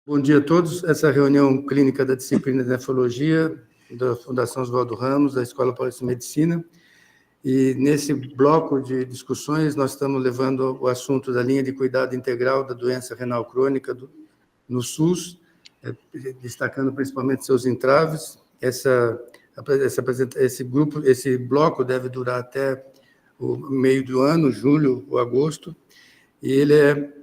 Bom dia a todos. Essa é a reunião clínica da disciplina de nefrologia da Fundação Oswaldo Ramos, da Escola Paulista de Medicina. E nesse bloco de discussões, nós estamos levando o assunto da linha de cuidado integral da doença renal crônica no SUS, destacando principalmente seus entraves. Esse bloco deve durar até o meio do ano, julho ou agosto, e ele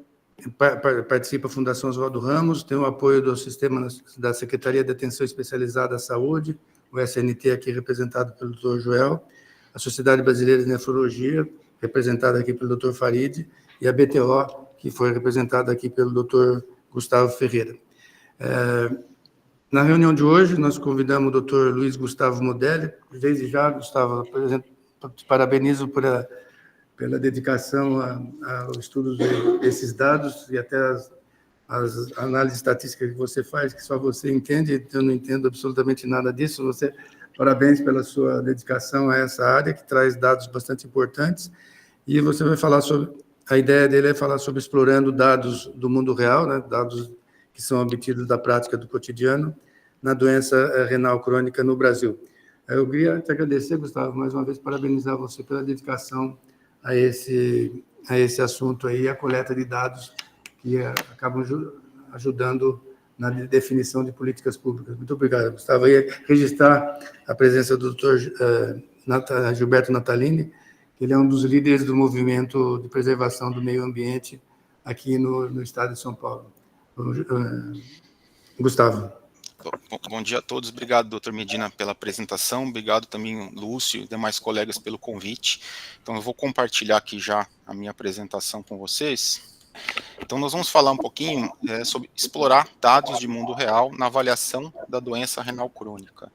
participa a Fundação Oswaldo Ramos, tem o apoio do sistema da Secretaria de Atenção Especializada à Saúde, o SNT aqui representado pelo Dr. Joel, a Sociedade Brasileira de Nefrologia, representada aqui pelo Dr. Farid, e a BTO, que foi representada aqui pelo Dr. Gustavo Ferreira. Na reunião de hoje, nós convidamos o Dr. Luiz Gustavo Modelli. Desde já, Gustavo, te parabenizo pela dedicação ao estudo desses dados e até as análises estatísticas que você faz, que só você entende, eu não entendo absolutamente nada disso. Parabéns pela sua dedicação a essa área, que traz dados bastante importantes. E você vai falar sobre... A ideia dele é falar sobre explorando dados do mundo real, né, dados que são obtidos da prática do cotidiano na doença renal crônica no Brasil. Eu queria te agradecer, Gustavo, mais uma vez, parabenizar você pela dedicação a esse assunto aí, a coleta de dados que acabam ajudando na definição de políticas públicas. Muito obrigado, Gustavo. Eu ia registrar a presença do Dr. Gilberto Natalini, que ele é um dos líderes do movimento de preservação do meio ambiente aqui no estado de São Paulo. Gustavo. Bom dia a todos, obrigado, doutor Medina, pela apresentação, obrigado também, Lúcio e demais colegas pelo convite. Então, eu vou compartilhar aqui já a minha apresentação com vocês. Então, nós vamos falar um pouquinho sobre explorar dados de mundo real na avaliação da doença renal crônica.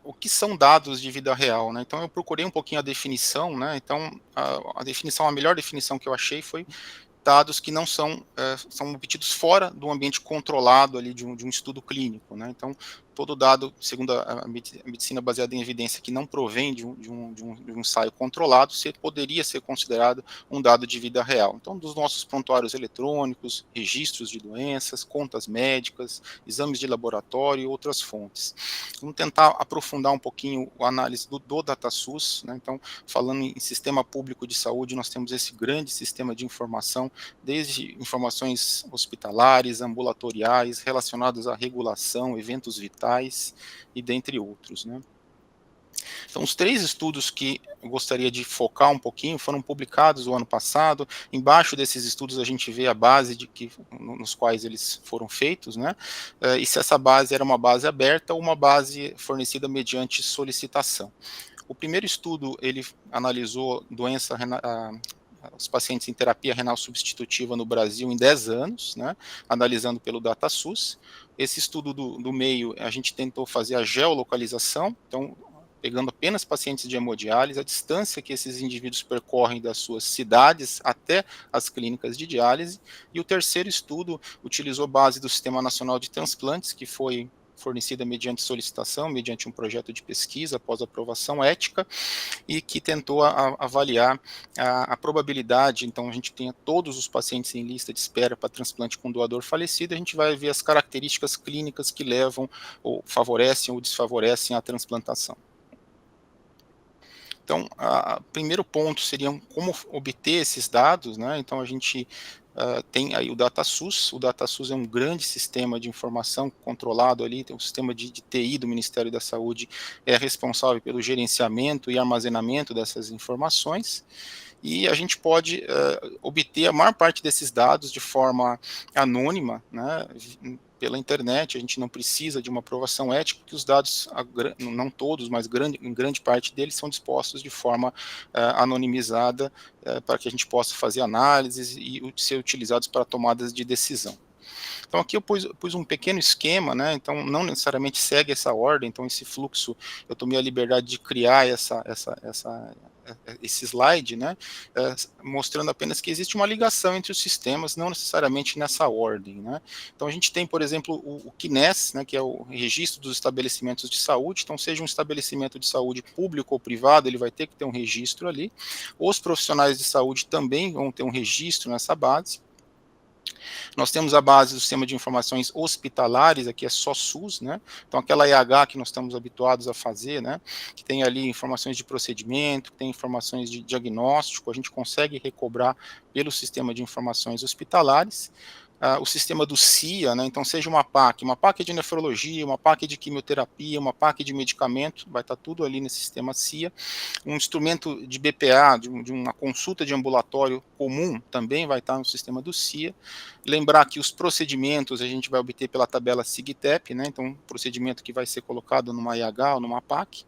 O que são dados de vida real, né? Então, eu procurei um pouquinho a definição, né? Então, a melhor definição que eu achei foi dados que não são obtidos fora do ambiente controlado ali de um estudo clínico, né? Então, todo dado, segundo a medicina baseada em evidência, que não provém de um ensaio controlado, poderia ser considerado um dado de vida real. Então, dos nossos prontuários eletrônicos, registros de doenças, contas médicas, exames de laboratório e outras fontes. Vamos tentar aprofundar um pouquinho a análise do DataSUS, né? Então, falando em sistema público de saúde, nós temos esse grande sistema de informação, desde informações hospitalares, ambulatoriais, relacionadas à regulação, eventos vitais, e dentre outros, né? Então, os 3 estudos que eu gostaria de focar um pouquinho foram publicados o ano passado. Embaixo desses estudos a gente vê a base nos quais eles foram feitos, né? E se essa base era uma base aberta ou uma base fornecida mediante solicitação. O primeiro estudo, ele analisou os pacientes em terapia renal substitutiva no Brasil em 10 anos, né, analisando pelo DataSUS. Esse estudo do meio, a gente tentou fazer a geolocalização, então, pegando apenas pacientes de hemodiálise, a distância que esses indivíduos percorrem das suas cidades até as clínicas de diálise. E o terceiro estudo utilizou base do Sistema Nacional de Transplantes, que foi fornecida mediante solicitação, mediante um projeto de pesquisa após aprovação ética, e que tentou avaliar a probabilidade. Então, a gente tem todos os pacientes em lista de espera para transplante com doador falecido, a gente vai ver as características clínicas que levam, ou favorecem ou desfavorecem a transplantação. Então, o primeiro ponto seria como obter esses dados, né? Então, a gente tem aí o DataSUS. O DataSUS é um grande sistema de informação controlado ali, tem um sistema de TI do Ministério da Saúde, é responsável pelo gerenciamento e armazenamento dessas informações, e a gente pode obter a maior parte desses dados de forma anônima, né, pela internet. A gente não precisa de uma aprovação ética, porque os dados, não todos, mas em grande parte deles, são dispostos de forma anonimizada, para que a gente possa fazer análises e ser utilizados para tomadas de decisão. Então, aqui eu pus um pequeno esquema, né? Então, não necessariamente segue essa ordem. Então, esse fluxo, eu tomei a liberdade de criar esse slide, né? Mostrando apenas que existe uma ligação entre os sistemas, não necessariamente nessa ordem, né? Então, a gente tem, por exemplo, o CNES, né, que é o registro dos estabelecimentos de saúde. Então, seja um estabelecimento de saúde público ou privado, ele vai ter que ter um registro ali. Os profissionais de saúde também vão ter um registro nessa base. Nós temos a base do sistema de informações hospitalares, aqui é só SUS, né? Então aquela EH que nós estamos habituados a fazer, né? Que tem ali informações de procedimento, tem informações de diagnóstico, a gente consegue recobrar pelo sistema de informações hospitalares. O sistema do CIA, né, então seja uma PAC de nefrologia, uma PAC de quimioterapia, uma PAC de medicamento, vai estar tudo ali nesse sistema CIA. Um instrumento de BPA, de uma consulta de ambulatório comum, também vai estar no sistema do CIA. Lembrar que os procedimentos a gente vai obter pela tabela SIGTEP, né, então procedimento que vai ser colocado numa IH ou numa PAC.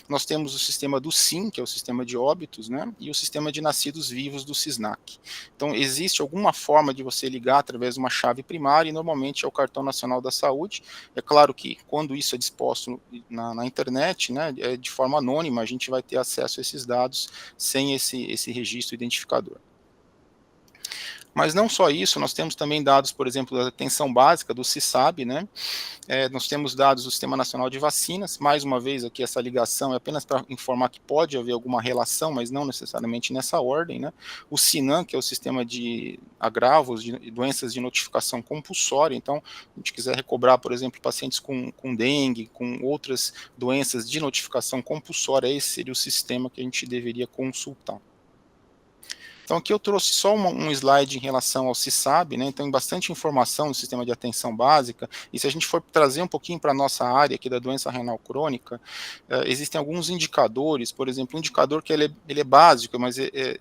Nós temos o sistema do SIM, que é o sistema de óbitos, né, e o sistema de nascidos vivos do SISNAC. Então, existe alguma forma de você ligar através de uma chave primária, e normalmente é o Cartão Nacional da Saúde. É claro que, quando isso é disposto na internet, né, de forma anônima, a gente vai ter acesso a esses dados sem esse registro identificador. Mas não só isso, nós temos também dados, por exemplo, da atenção básica, do CISAB, né? Nós temos dados do Sistema Nacional de Vacinas, mais uma vez aqui essa ligação é apenas para informar que pode haver alguma relação, mas não necessariamente nessa ordem, né? O SINAM, que é o Sistema de Agravos de Doenças de Notificação Compulsória, então, se a gente quiser recobrar, por exemplo, pacientes com dengue, com outras doenças de notificação compulsória, esse seria o sistema que a gente deveria consultar. Então aqui eu trouxe só um slide em relação ao CISAB, né, então tem bastante informação no sistema de atenção básica, e se a gente for trazer um pouquinho para a nossa área aqui da doença renal crônica, existem alguns indicadores, por exemplo, um indicador que ele é básico, mas é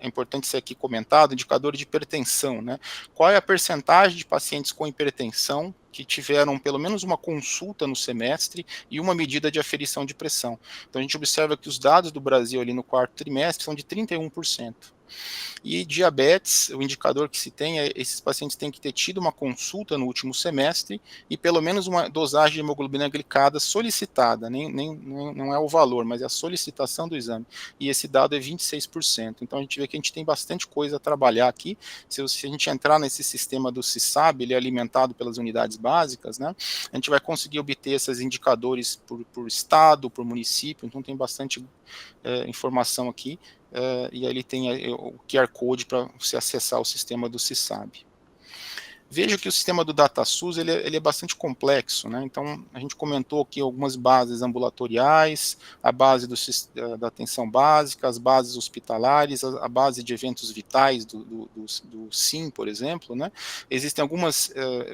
importante ser aqui comentado, indicador de hipertensão, né, qual é a percentagem de pacientes com hipertensão que tiveram pelo menos uma consulta no semestre e uma medida de aferição de pressão. Então a gente observa que os dados do Brasil ali no quarto trimestre são de 31%. E diabetes, o indicador que se tem é esses pacientes têm que ter tido uma consulta no último semestre e pelo menos uma dosagem de hemoglobina glicada solicitada, não é o valor, mas é a solicitação do exame. E esse dado é 26%. Então a gente vê que a gente tem bastante coisa a trabalhar aqui. Se a gente entrar nesse sistema do CISAB, ele é alimentado pelas unidades básicas, né? A gente vai conseguir obter esses indicadores por estado, por município, então tem bastante informação aqui. E aí ele tem o QR Code para você acessar o sistema do CISAB. Veja que o sistema do DataSUS ele é bastante complexo, né? Então a gente comentou aqui algumas bases ambulatoriais, a base da atenção básica, as bases hospitalares, a base de eventos vitais do SIM, por exemplo, né? Existem algumas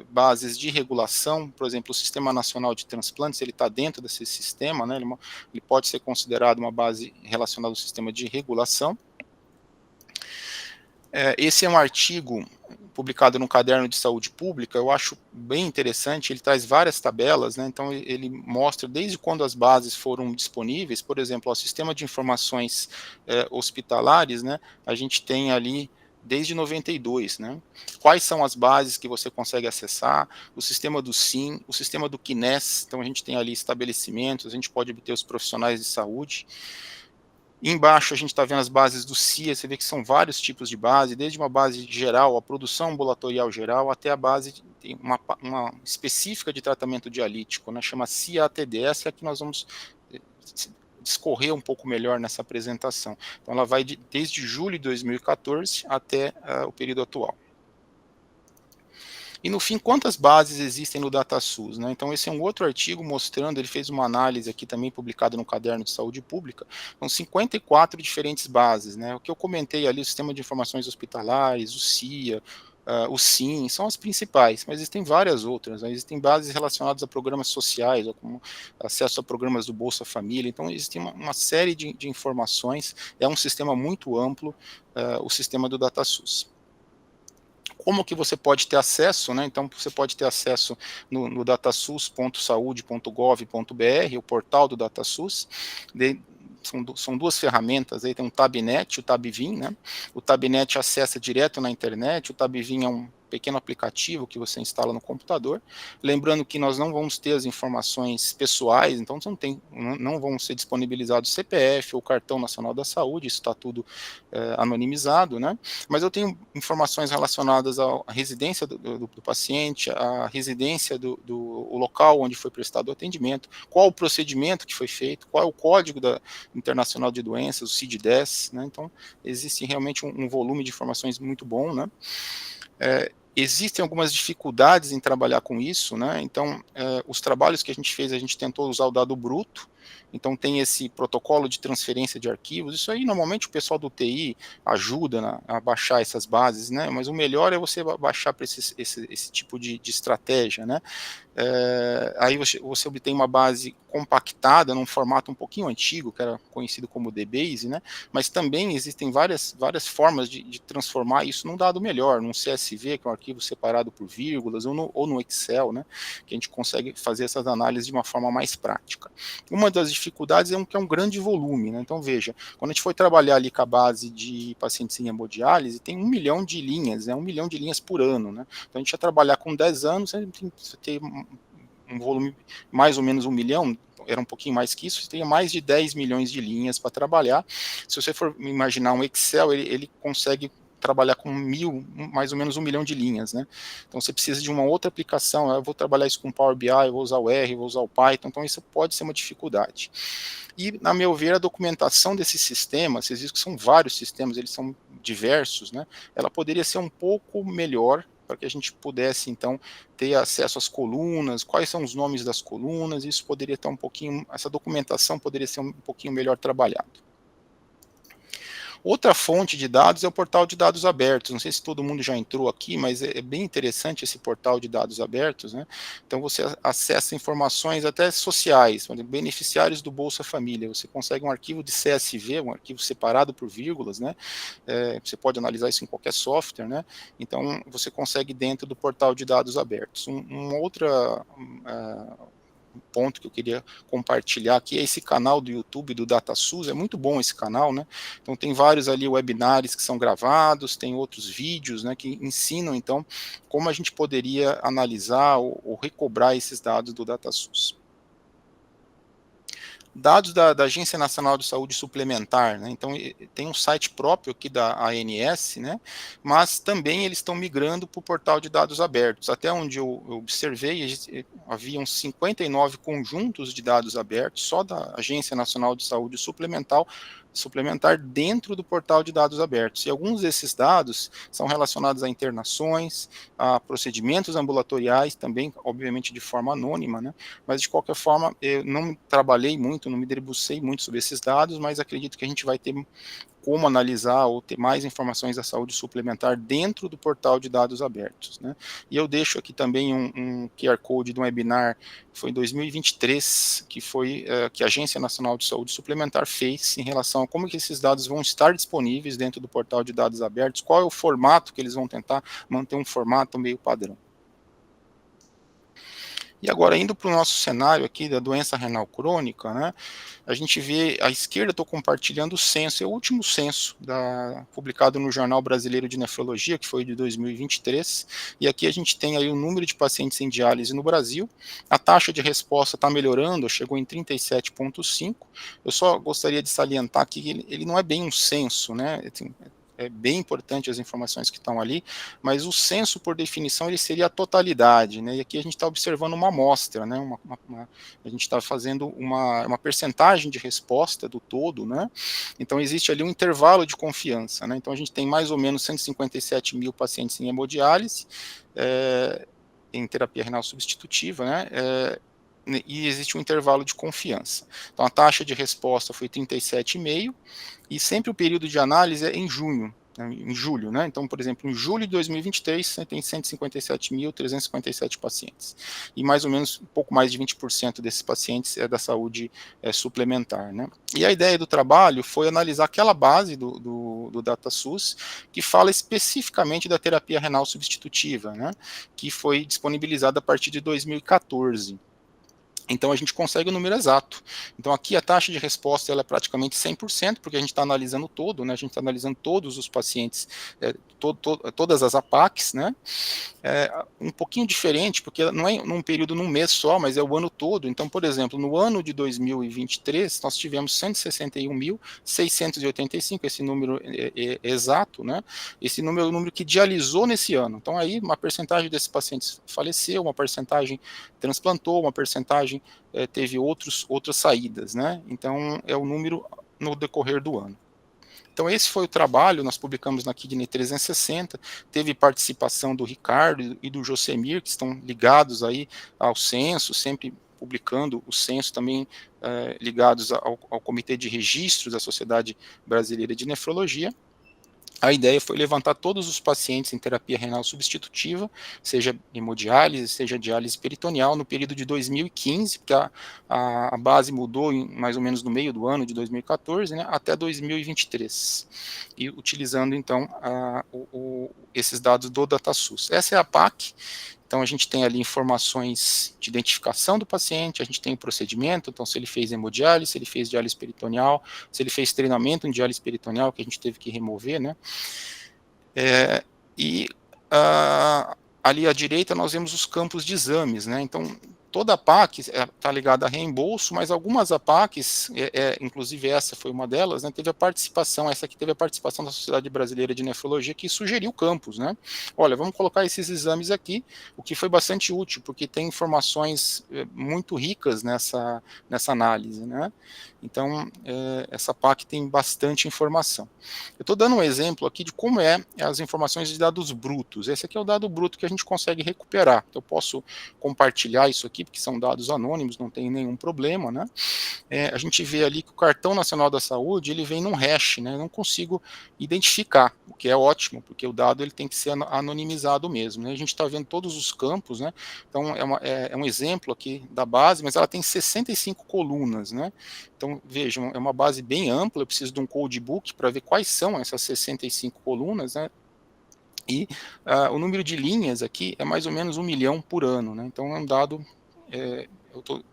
bases de regulação, por exemplo, o Sistema Nacional de Transplantes, ele está dentro desse sistema, né? Ele pode ser considerado uma base relacionada ao sistema de regulação. Esse é um artigo publicado no Caderno de Saúde Pública, eu acho bem interessante, ele traz várias tabelas, né, então ele mostra desde quando as bases foram disponíveis, por exemplo, o sistema de informações hospitalares, né, a gente tem ali desde 92, né, quais são as bases que você consegue acessar, o sistema do SIM, o sistema do QNES, então a gente tem ali estabelecimentos, a gente pode obter os profissionais de saúde. Embaixo a gente está vendo as bases do CIA, você vê que são vários tipos de base, desde uma base geral, a produção ambulatorial geral, até a base, uma específica de tratamento dialítico, né, chama CIA-ATD, essa é a que nós vamos discorrer um pouco melhor nessa apresentação. Então ela vai desde julho de 2014 até o período atual. E no fim, quantas bases existem no DataSUS, né? Então esse é um outro artigo mostrando, ele fez uma análise aqui também publicada no Caderno de Saúde Pública, são 54 diferentes bases, né? O que eu comentei ali, o Sistema de Informações Hospitalares, o CIA, o SIM, são as principais, mas existem várias outras, né? Existem bases relacionadas a programas sociais, como acesso a programas do Bolsa Família, então existe uma série de informações, é um sistema muito amplo, o sistema do DataSUS. Como que você pode ter acesso, né? Então você pode ter acesso no datasus.saude.gov.br, o portal do DataSUS, são duas ferramentas, aí tem um Tabnet e o Tabvin, né? O Tabnet acessa direto na internet, o Tabvin é um pequeno aplicativo que você instala no computador, lembrando que nós não vamos ter as informações pessoais, então não vão ser disponibilizados CPF ou Cartão Nacional da Saúde, isso está tudo anonimizado, né? Mas eu tenho informações relacionadas à residência do paciente, à residência o local onde foi prestado o atendimento, qual o procedimento que foi feito, qual é o código internacional de doenças, o CID-10, né? Então existe realmente um volume de informações muito bom, né? Existem algumas dificuldades em trabalhar com isso, né? Então, os trabalhos que a gente tentou usar o dado bruto, então tem esse protocolo de transferência de arquivos, isso aí normalmente o pessoal do TI ajuda a baixar essas bases, né? Mas o melhor é você baixar para esse tipo de estratégia, né? Aí você obtém uma base compactada num formato um pouquinho antigo, que era conhecido como DBase, né? Mas também existem várias formas de transformar isso num dado melhor, num CSV, que é um arquivo separado por vírgulas, ou no Excel, né? Que a gente consegue fazer essas análises de uma forma mais prática. Uma das dificuldades que é um grande volume, né? Então veja, quando a gente foi trabalhar ali com a base de pacientes em hemodiálise, tem 1 milhão de linhas, né? 1 milhão de linhas por ano, né? Então a gente ia trabalhar com 10 anos, você tem um volume mais ou menos 1 milhão, era um pouquinho mais que isso, você tem mais de 10 milhões de linhas para trabalhar. Se você for imaginar um Excel, ele consegue trabalhar com mais ou menos 1 milhão de linhas, né? Então você precisa de uma outra aplicação, eu vou trabalhar isso com Power BI, eu vou usar o R, vou usar o Python, então isso pode ser uma dificuldade. E, na meu ver, a documentação desses sistemas, vocês viram que são vários sistemas, eles são diversos, né? Ela poderia ser um pouco melhor, para que a gente pudesse, então, ter acesso às colunas, quais são os nomes das colunas, isso poderia estar essa documentação poderia ser um pouquinho melhor trabalhada. Outra fonte de dados é o portal de dados abertos. Não sei se todo mundo já entrou aqui, mas é bem interessante esse portal de dados abertos, né? Então você acessa informações até sociais, por exemplo, beneficiários do Bolsa Família. Você consegue um arquivo de CSV, um arquivo separado por vírgulas, né? Você pode analisar isso em qualquer software, né? Então você consegue dentro do portal de dados abertos. Uma outra ponto que eu queria compartilhar aqui é esse canal do YouTube do DataSUS, é muito bom esse canal, né? Então tem vários ali webinars que são gravados, tem outros vídeos, né, que ensinam então como a gente poderia analisar ou recobrar esses dados do DataSUS. Dados da Agência Nacional de Saúde Suplementar, né? Então tem um site próprio aqui da ANS, né? Mas também eles estão migrando para o portal de dados abertos. Até onde eu observei, haviam 59 conjuntos de dados abertos, só da Agência Nacional de Saúde Suplementar dentro do portal de dados abertos. E alguns desses dados são relacionados a internações, a procedimentos ambulatoriais, também, obviamente, de forma anônima, né? Mas, de qualquer forma, eu não trabalhei muito, não me debrucei muito sobre esses dados, mas acredito que a gente vai ter como analisar ou ter mais informações da saúde suplementar dentro do portal de dados abertos, né? E eu deixo aqui também um QR Code de um webinar que foi em 2023, que foi que a Agência Nacional de Saúde Suplementar fez em relação a como que esses dados vão estar disponíveis dentro do portal de dados abertos, qual é o formato que eles vão tentar manter um formato meio padrão. E agora, indo para o nosso cenário aqui da doença renal crônica, né, a gente vê, à esquerda, estou compartilhando o censo, é o último censo publicado no Jornal Brasileiro de Nefrologia, que foi de 2023, e aqui a gente tem aí o número de pacientes em diálise no Brasil, a taxa de resposta está melhorando, chegou em 37,5, eu só gostaria de salientar que ele não é bem um censo, né, é bem importante as informações que estão ali, mas o censo, por definição, ele seria a totalidade, né? E aqui a gente está observando uma amostra, né? A gente está fazendo uma percentagem de resposta do todo, né? Então existe ali um intervalo de confiança, né? Então a gente tem mais ou menos 157 mil pacientes em hemodiálise, em terapia renal substitutiva, né? E existe um intervalo de confiança. Então a taxa de resposta foi 37,5, e sempre o período de análise é em junho, né, em julho, né? Então, por exemplo, em julho de 2023, você tem 157.357 pacientes, e mais ou menos um pouco mais de 20% desses pacientes é da saúde suplementar, né? E a ideia do trabalho foi analisar aquela base do DataSUS que fala especificamente da terapia renal substitutiva, né? Que foi disponibilizada a partir de 2014. Então a gente consegue o número exato. Então aqui a taxa de resposta ela é praticamente 100%, porque a gente está analisando todo, né? A gente está analisando todos os pacientes, todas as APACs, né? Um pouquinho diferente, porque não é num período, num mês só, mas é o ano todo. Então, por exemplo, no ano de 2023, nós tivemos 161.685, esse número exato, né? Esse número é o número que dialisou nesse ano. Então aí uma percentagem desses pacientes faleceu, uma percentagem transplantou, uma percentagem teve outras saídas, né? Então é o número no decorrer do ano. Então esse foi o trabalho, nós publicamos na Kidney 360, teve participação do Ricardo e do Josemir, que estão ligados aí ao censo, sempre publicando o censo também ligados ao Comitê de Registros da Sociedade Brasileira de Nefrologia. A ideia foi levantar todos os pacientes em terapia renal substitutiva, seja hemodiálise, seja diálise peritoneal, no período de 2015, porque a base mudou mais ou menos no meio do ano de 2014, né, até 2023, e utilizando então esses dados do DataSUS. Essa é a PAC. Então, a gente tem ali informações de identificação do paciente, a gente tem o procedimento, então, se ele fez hemodiálise, se ele fez diálise peritoneal, se ele fez treinamento em diálise peritoneal, que a gente teve que remover, né? Ali à direita nós vemos os campos de exames, né? Então, toda a PAC está ligada a reembolso, mas algumas APACs, inclusive essa foi uma delas, né, teve a participação, essa aqui teve a participação da Sociedade Brasileira de Nefrologia, que sugeriu campos, né? Olha, vamos colocar esses exames aqui, o que foi bastante útil, porque tem informações muito ricas nessa análise, né? Então, essa PAC tem bastante informação. Eu estou dando um exemplo aqui de como as informações de dados brutos. Esse aqui é o dado bruto que a gente consegue recuperar. Eu posso compartilhar isso aqui, porque são dados anônimos, não tem nenhum problema, né? A gente vê ali que o Cartão Nacional da Saúde, ele vem num hash, né? Eu não consigo identificar, o que é ótimo, porque o dado ele tem que ser anonimizado mesmo, né? A gente está vendo todos os campos, né? Então, é um exemplo aqui da base, mas ela tem 65 colunas, né? Então, vejam, é uma base bem ampla, eu preciso de um codebook para ver quais são essas 65 colunas, né? E o número de linhas aqui é mais ou menos 1 milhão por ano, né? Então, é um dado, eu estou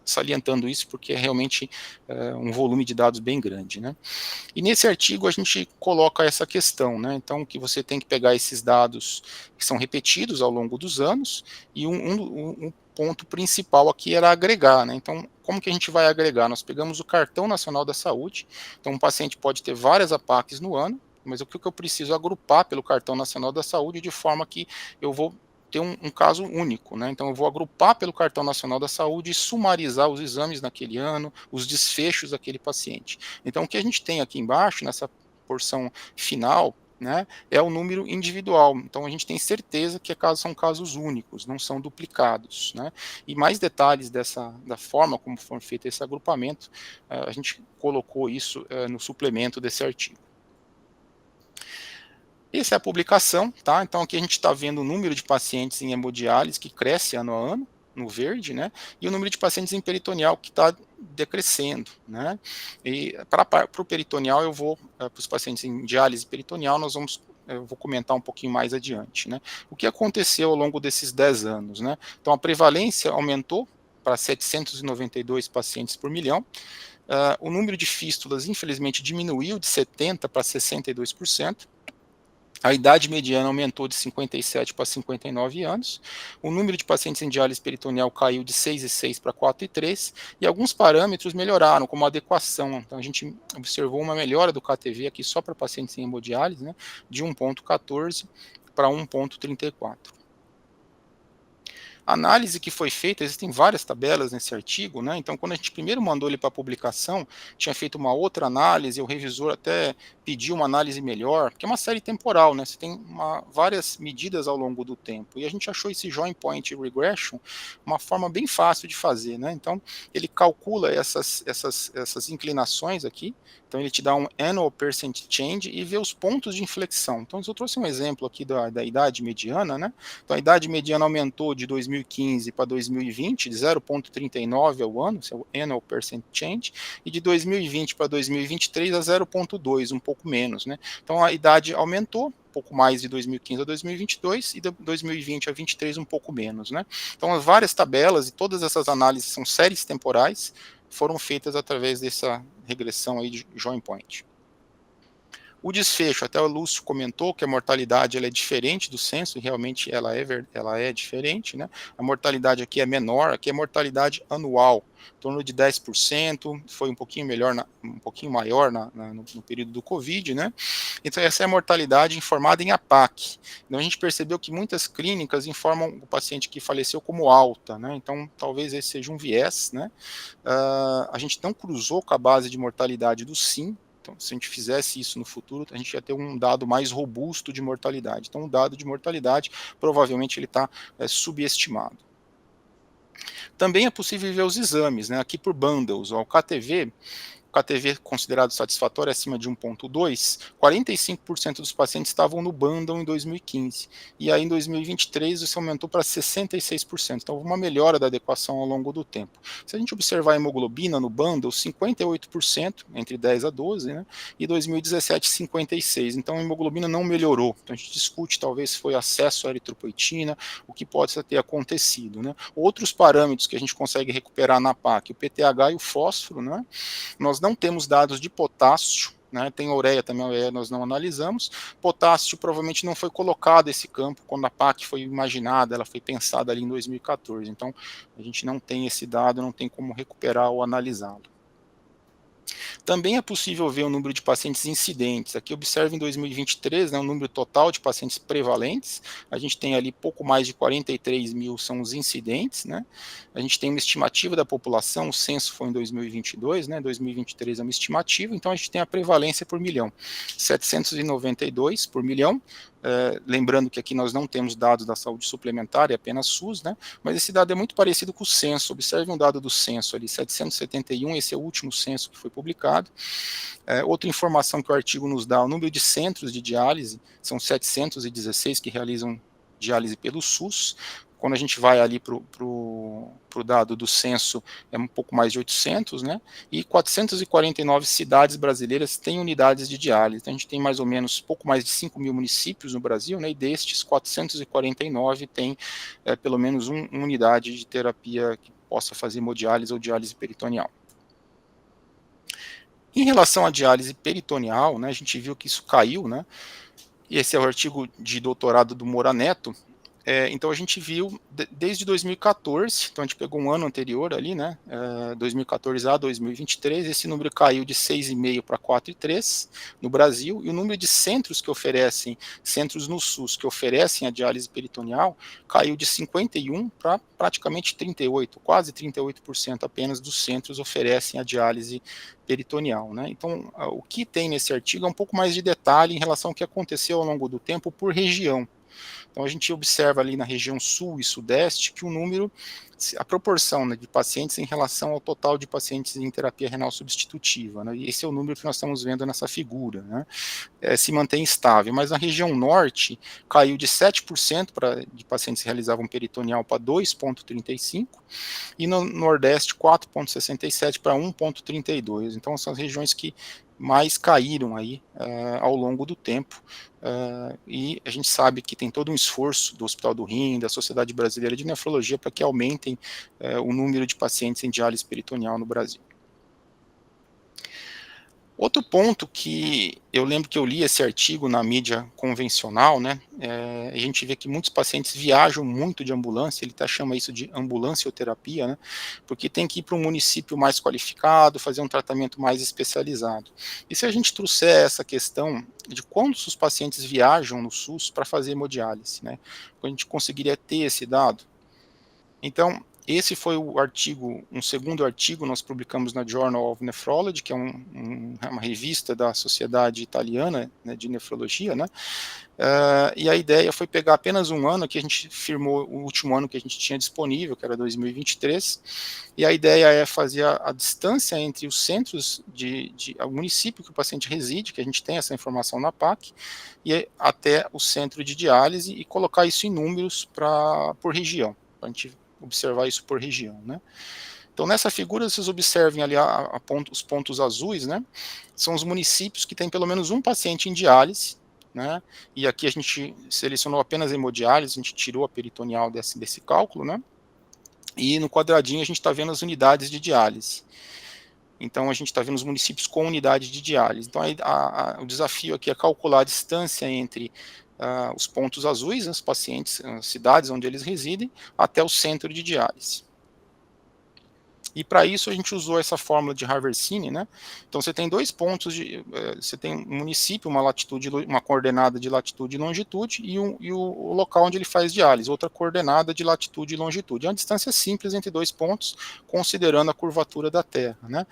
salientando isso porque é realmente um volume de dados bem grande, né? E nesse artigo a gente coloca essa questão, né? Então, que você tem que pegar esses dados que são repetidos ao longo dos anos, e um ponto principal aqui era agregar, né? Então, como que a gente vai agregar? Nós pegamos o Cartão Nacional da Saúde, então um paciente pode ter várias APACs no ano, mas o que eu preciso agrupar pelo Cartão Nacional da Saúde de forma que eu vou ter um caso único, né? Então eu vou agrupar pelo Cartão Nacional da Saúde e sumarizar os exames naquele ano, os desfechos daquele paciente. Então o que a gente tem aqui embaixo, nessa porção final, né, é o número individual. Então a gente tem certeza que são casos únicos, não são duplicados, né? E mais detalhes da forma como foi feito esse agrupamento, a gente colocou isso no suplemento desse artigo. Essa é a publicação, tá? Então aqui a gente está vendo o número de pacientes em hemodiálise que cresce ano a ano, no verde, né? E o número de pacientes em peritoneal que está decrescendo, né? E para o peritoneal eu vou, para os pacientes em diálise peritoneal, eu vou comentar um pouquinho mais adiante, né? O que aconteceu ao longo desses 10 anos, né? Então a prevalência aumentou para 792 pacientes por milhão. O número de fístulas, infelizmente, diminuiu de 70% para 62%. A idade mediana aumentou de 57 para 59 anos, o número de pacientes em diálise peritoneal caiu de 6,6 para 4,3, e alguns parâmetros melhoraram, como a adequação. Então a gente observou uma melhora do KTV aqui só para pacientes em hemodiálise, né, de 1,14 para 1,34. A análise que foi feita, existem várias tabelas nesse artigo, né? Então, quando a gente primeiro mandou ele para publicação, tinha feito uma outra análise, o revisor até pediu uma análise melhor, que é uma série temporal, né? Você tem várias medidas ao longo do tempo. E a gente achou esse Joint Point Regression uma forma bem fácil de fazer, né? Então, ele calcula essas inclinações aqui, então ele te dá um annual percent change e vê os pontos de inflexão. Então, eu trouxe um exemplo aqui da idade mediana, né? Então, a idade mediana aumentou de 2015 para 2020, de 0,39 ao ano, esse é o annual percent change, e de 2020 para 2023 a 0,2, um pouco menos, né? Então, a idade aumentou, um pouco mais de 2015 a 2022, e de 2020 a 2023 um pouco menos, né? Então, várias tabelas e todas essas análises são séries temporais, foram feitas através dessa regressão aí de Joint Point. O desfecho, até o Lúcio comentou que a mortalidade ela é diferente do censo, e realmente ela é diferente, né? A mortalidade aqui é menor, aqui é mortalidade anual, em torno de 10%, foi um pouquinho maior no período do Covid, né? Então essa é a mortalidade informada em APAC. Então a gente percebeu que muitas clínicas informam o paciente que faleceu como alta, né? Então talvez esse seja um viés, né? A gente não cruzou com a base de mortalidade do SIM, Então, se a gente fizesse isso no futuro, a gente ia ter um dado mais robusto de mortalidade. Então, o dado de mortalidade, provavelmente, ele está subestimado. Também é possível ver os exames, né? Aqui por bundles, ó, o KTV considerado satisfatório acima de 1,2, 45% dos pacientes estavam no bundle em 2015. E aí em 2023 isso aumentou para 66%. Então houve uma melhora da adequação ao longo do tempo. Se a gente observar a hemoglobina no bundle, 58% entre 10 a 12, né? E 2017, 56%. Então a hemoglobina não melhorou. Então a gente discute talvez se foi acesso à eritropoetina, o que pode ter acontecido, né? Outros parâmetros que a gente consegue recuperar na PAC, o PTH e o fósforo, né? Nós não temos dados de potássio, né, tem ureia também, a ureia nós não analisamos. Potássio provavelmente não foi colocado esse campo quando a PAC foi imaginada, ela foi pensada ali em 2014, então a gente não tem esse dado, não tem como recuperar ou analisá-lo. Também é possível ver o número de pacientes incidentes. Aqui observa em 2023, né, o número total de pacientes prevalentes. A gente tem ali pouco mais de 43 mil são os incidentes, né? A gente tem uma estimativa da população, o censo foi em 2022, né? 2023 é uma estimativa, então a gente tem a prevalência por milhão. 792 por milhão. Lembrando que aqui nós não temos dados da saúde suplementar, é apenas SUS, né? Mas esse dado é muito parecido com o censo. Observe um dado do censo ali, 771, esse é o último censo que foi publicado. Outra informação que o artigo nos dá, o número de centros de diálise, são 716 que realizam diálise pelo SUS. Quando a gente vai ali para o dado do censo, é um pouco mais de 800, né? E 449 cidades brasileiras têm unidades de diálise. Então, a gente tem mais ou menos pouco mais de 5 mil municípios no Brasil, né? E destes, 449 têm pelo menos uma unidade de terapia que possa fazer hemodiálise ou diálise peritoneal. Em relação à diálise peritoneal, né, a gente viu que isso caiu, né? E esse é o artigo de doutorado do Moura Neto. Então a gente viu desde 2014, então a gente pegou um ano anterior ali, né, 2014 a 2023, esse número caiu de 6,5 para 4,3 no Brasil, e o número de centros que oferecem, centros no SUS que oferecem a diálise peritoneal, caiu de 51 para praticamente 38, quase 38% apenas dos centros oferecem a diálise peritoneal, né. Então o que tem nesse artigo é um pouco mais de detalhe em relação ao que aconteceu ao longo do tempo por região. Então a gente observa ali na região sul e sudeste que o número, a proporção, né, de pacientes em relação ao total de pacientes em terapia renal substitutiva, né, e esse é o número que nós estamos vendo nessa figura, né, se mantém estável, mas na região norte caiu de 7% de pacientes que realizavam peritoneal para 2,35%, e no nordeste 4,67% para 1,32%, então são as regiões que mais caíram aí ao longo do tempo, e a gente sabe que tem todo um esforço do Hospital do Rim, da Sociedade Brasileira de Nefrologia, para que aumentem o número de pacientes em diálise peritoneal no Brasil. Outro ponto que eu lembro que eu li esse artigo na mídia convencional, né, a gente vê que muitos pacientes viajam muito de ambulância, ele até chama isso de ambulancioterapia, né, porque tem que ir para um município mais qualificado, fazer um tratamento mais especializado. E se a gente trouxer essa questão de quantos os pacientes viajam no SUS para fazer hemodiálise, né, a gente conseguiria ter esse dado? Então, esse foi o artigo, um segundo artigo, nós publicamos na Journal of Nephrology, que é uma revista da Sociedade Italiana, né, de Nefrologia, né, e a ideia foi pegar apenas um ano, que a gente firmou o último ano que a gente tinha disponível, que era 2023, e a ideia é fazer a distância entre os centros o município que o paciente reside, que a gente tem essa informação na PAC, e até o centro de diálise, e colocar isso em números por região, para a gente observar isso por região, né? Então, nessa figura, vocês observem ali os pontos azuis, né? São os municípios que têm pelo menos um paciente em diálise, né? E aqui a gente selecionou apenas hemodiálise, a gente tirou a peritoneal desse cálculo, né? E no quadradinho a gente está vendo as unidades de diálise. Então, a gente está vendo os municípios com unidade de diálise. Então, o desafio aqui é calcular a distância entre os pontos azuis, os pacientes, as cidades onde eles residem, até o centro de diálise. E para isso a gente usou essa fórmula de Haversini, né? Então você tem 2 pontos, você tem um município, uma latitude, uma coordenada de latitude e longitude, e o local onde ele faz diálise, outra coordenada de latitude e longitude. É uma distância simples entre 2 pontos, considerando a curvatura da Terra, né?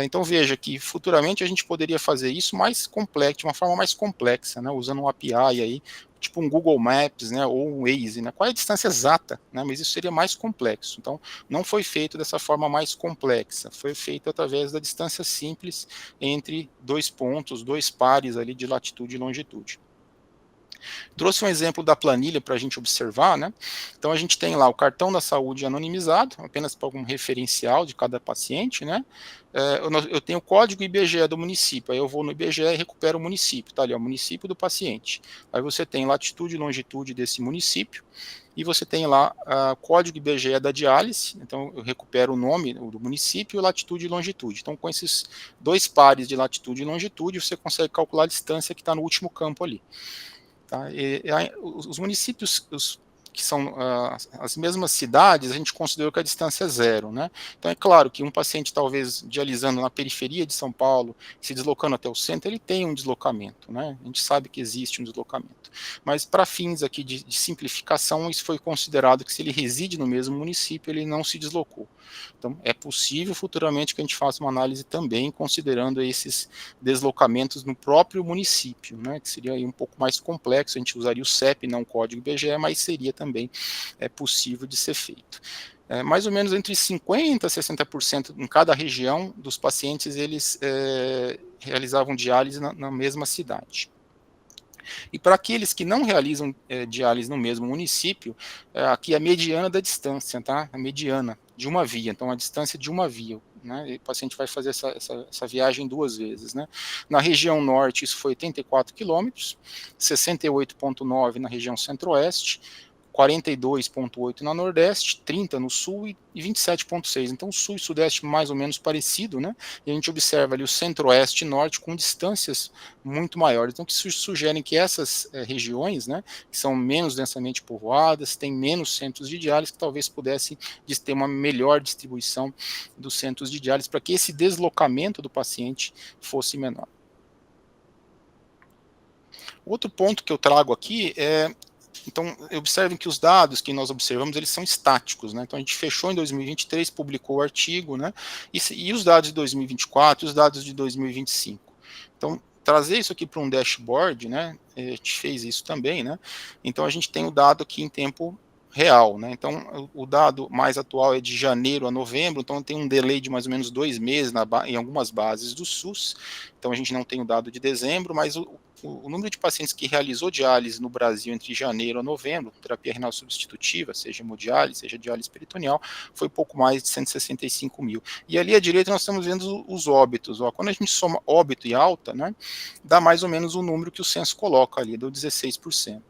Então veja que futuramente a gente poderia fazer isso mais complexo, de uma forma mais complexa, né? Usando um API aí, tipo um Google Maps, né, ou um Waze, né, qual é a distância exata, né, mas isso seria mais complexo. Então, não foi feito dessa forma mais complexa, foi feito através da distância simples entre 2 pontos, 2 pares ali de latitude e longitude. Trouxe um exemplo da planilha para a gente observar, né? Então a gente tem lá o cartão da saúde anonimizado, apenas para algum referencial de cada paciente, né? Eu tenho o código IBGE do município, aí eu vou no IBGE e recupero o município, tá ali, o município do paciente. Aí você tem latitude e longitude desse município, e você tem lá o código IBGE da diálise, então eu recupero o nome do município, latitude e longitude. Então com esses 2 pares de latitude e longitude, você consegue calcular a distância que está no último campo ali. Tá? Os municípios que são as mesmas cidades, a gente considerou que a distância é 0, né? Então é claro que um paciente talvez dialisando na periferia de São Paulo, se deslocando até o centro, ele tem um deslocamento, né? A gente sabe que existe um deslocamento. Mas para fins aqui de simplificação, isso foi considerado que se ele reside no mesmo município, ele não se deslocou. Então é possível futuramente que a gente faça uma análise também considerando esses deslocamentos no próprio município, né? Que seria aí um pouco mais complexo, a gente usaria o CEP, não o código IBGE, mas seria também possível de ser feito. Mais ou menos entre 50% a 60% em cada região dos pacientes, eles realizavam diálise na mesma cidade. E para aqueles que não realizam diálise no mesmo município, aqui é a mediana da distância, tá? A mediana de uma via, então a distância de uma via. Né, o paciente vai fazer essa viagem 2 vezes. Né. Na região norte, isso foi 84 quilômetros, 68,9 na região centro-oeste, 42,8 na Nordeste, 30 no Sul e 27,6. Então, Sul e Sudeste mais ou menos parecido, né? E a gente observa ali o Centro-Oeste e Norte com distâncias muito maiores. Então, que sugerem que essas regiões, né, que são menos densamente povoadas, têm menos centros de diálise, que talvez pudessem ter uma melhor distribuição dos centros de diálise para que esse deslocamento do paciente fosse menor. Outro ponto que eu trago aqui é então, observem que os dados que nós observamos, eles são estáticos, né? Então, a gente fechou em 2023, publicou o artigo, né? E os dados de 2024 e os dados de 2025. Então, trazer isso aqui para um dashboard, né? A gente fez isso também, né? Então, a gente tem o dado aqui em tempo real, né? Então, o dado mais atual é de janeiro a novembro, então tem um delay de mais ou menos 2 meses em algumas bases do SUS. Então, a gente não tem o dado de dezembro, mas o número de pacientes que realizou diálise no Brasil entre janeiro a novembro, terapia renal substitutiva, seja hemodiálise, seja diálise peritoneal, foi pouco mais de 165 mil. E ali à direita nós estamos vendo os óbitos. Ó. Quando a gente soma óbito e alta, né, dá mais ou menos o número que o censo coloca ali, do 16%.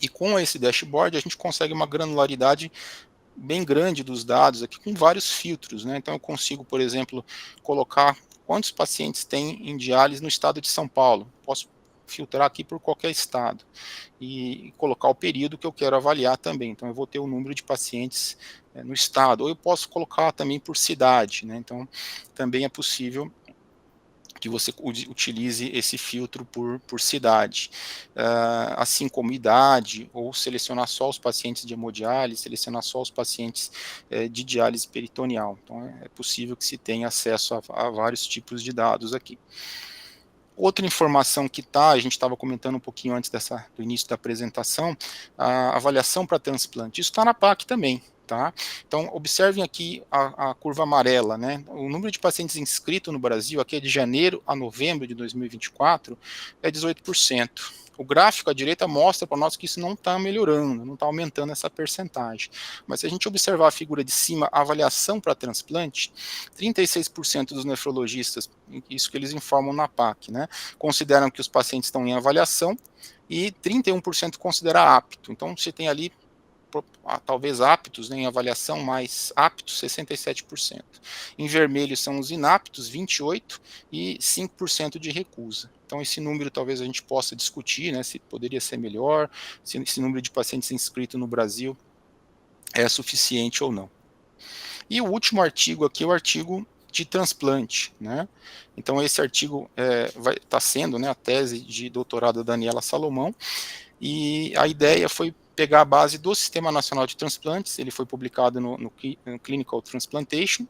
E com esse dashboard a gente consegue uma granularidade bem grande dos dados aqui, com vários filtros, né? Então eu consigo, por exemplo, colocar quantos pacientes tem em diálise no estado de São Paulo. Posso filtrar aqui por qualquer estado e colocar o período que eu quero avaliar também. Então eu vou ter o número de pacientes no estado, ou eu posso colocar também por cidade, né? Então também é possível que você utilize esse filtro por cidade, assim como idade, ou selecionar só os pacientes de hemodiálise, selecionar só os pacientes de diálise peritoneal. Então é possível que se tenha acesso a vários tipos de dados aqui. Outra informação que a gente estava comentando um pouquinho antes do início da apresentação, a avaliação para transplante, isso está na PAC também. Tá? Então, observem aqui a curva amarela, né? O número de pacientes inscritos no Brasil, aqui é de janeiro a novembro de 2024, é 18%. O gráfico à direita mostra para nós que isso não está melhorando, não está aumentando essa percentagem. Mas se a gente observar a figura de cima, a avaliação para transplante, 36% dos nefrologistas, isso que eles informam na PAC, né, consideram que os pacientes estão em avaliação e 31% considera apto. Então, você tem ali talvez aptos, né, em avaliação, mais aptos, 67%. Em vermelho são os inaptos, 28%, e 5% de recusa. Então, esse número talvez a gente possa discutir, né, se poderia ser melhor, se esse número de pacientes inscritos no Brasil é suficiente ou não. E o último artigo aqui é o artigo de transplante, né? Então esse artigo vai estar sendo, né, a tese de doutorado da Daniela Salomão, e a ideia foi pegar a base do Sistema Nacional de Transplantes, ele foi publicado no Clinical Transplantation,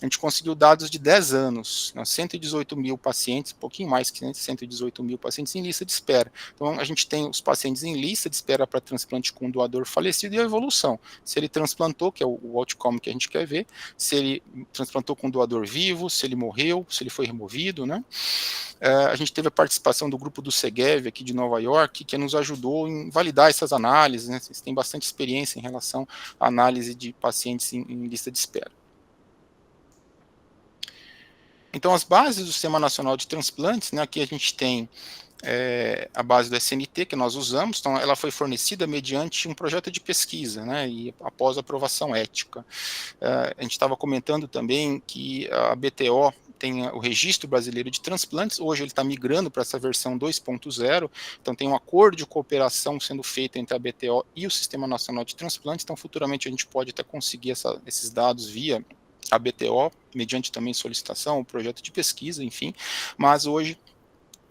a gente conseguiu dados de 10 anos, 118 mil pacientes, um pouquinho mais que 118 mil pacientes em lista de espera. Então, a gente tem os pacientes em lista de espera para transplante com doador falecido e a evolução. Se ele transplantou, que é o outcome que a gente quer ver, se ele transplantou com doador vivo, se ele morreu, se ele foi removido, né? A gente teve a participação do grupo do Segev aqui de Nova York, que nos ajudou em validar essas análises, né? Eles têm bastante experiência em relação à análise de pacientes em lista de espera. Então, as bases do Sistema Nacional de Transplantes, né, aqui a gente tem a base do SNT que nós usamos, então ela foi fornecida mediante um projeto de pesquisa, né, e após aprovação ética. A gente estava comentando também que a BTO tem o Registro Brasileiro de Transplantes, hoje ele está migrando para essa versão 2.0, então tem um acordo de cooperação sendo feito entre a BTO e o Sistema Nacional de Transplantes, então futuramente a gente pode até conseguir esses dados via a BTO, mediante também solicitação, projeto de pesquisa, enfim, mas hoje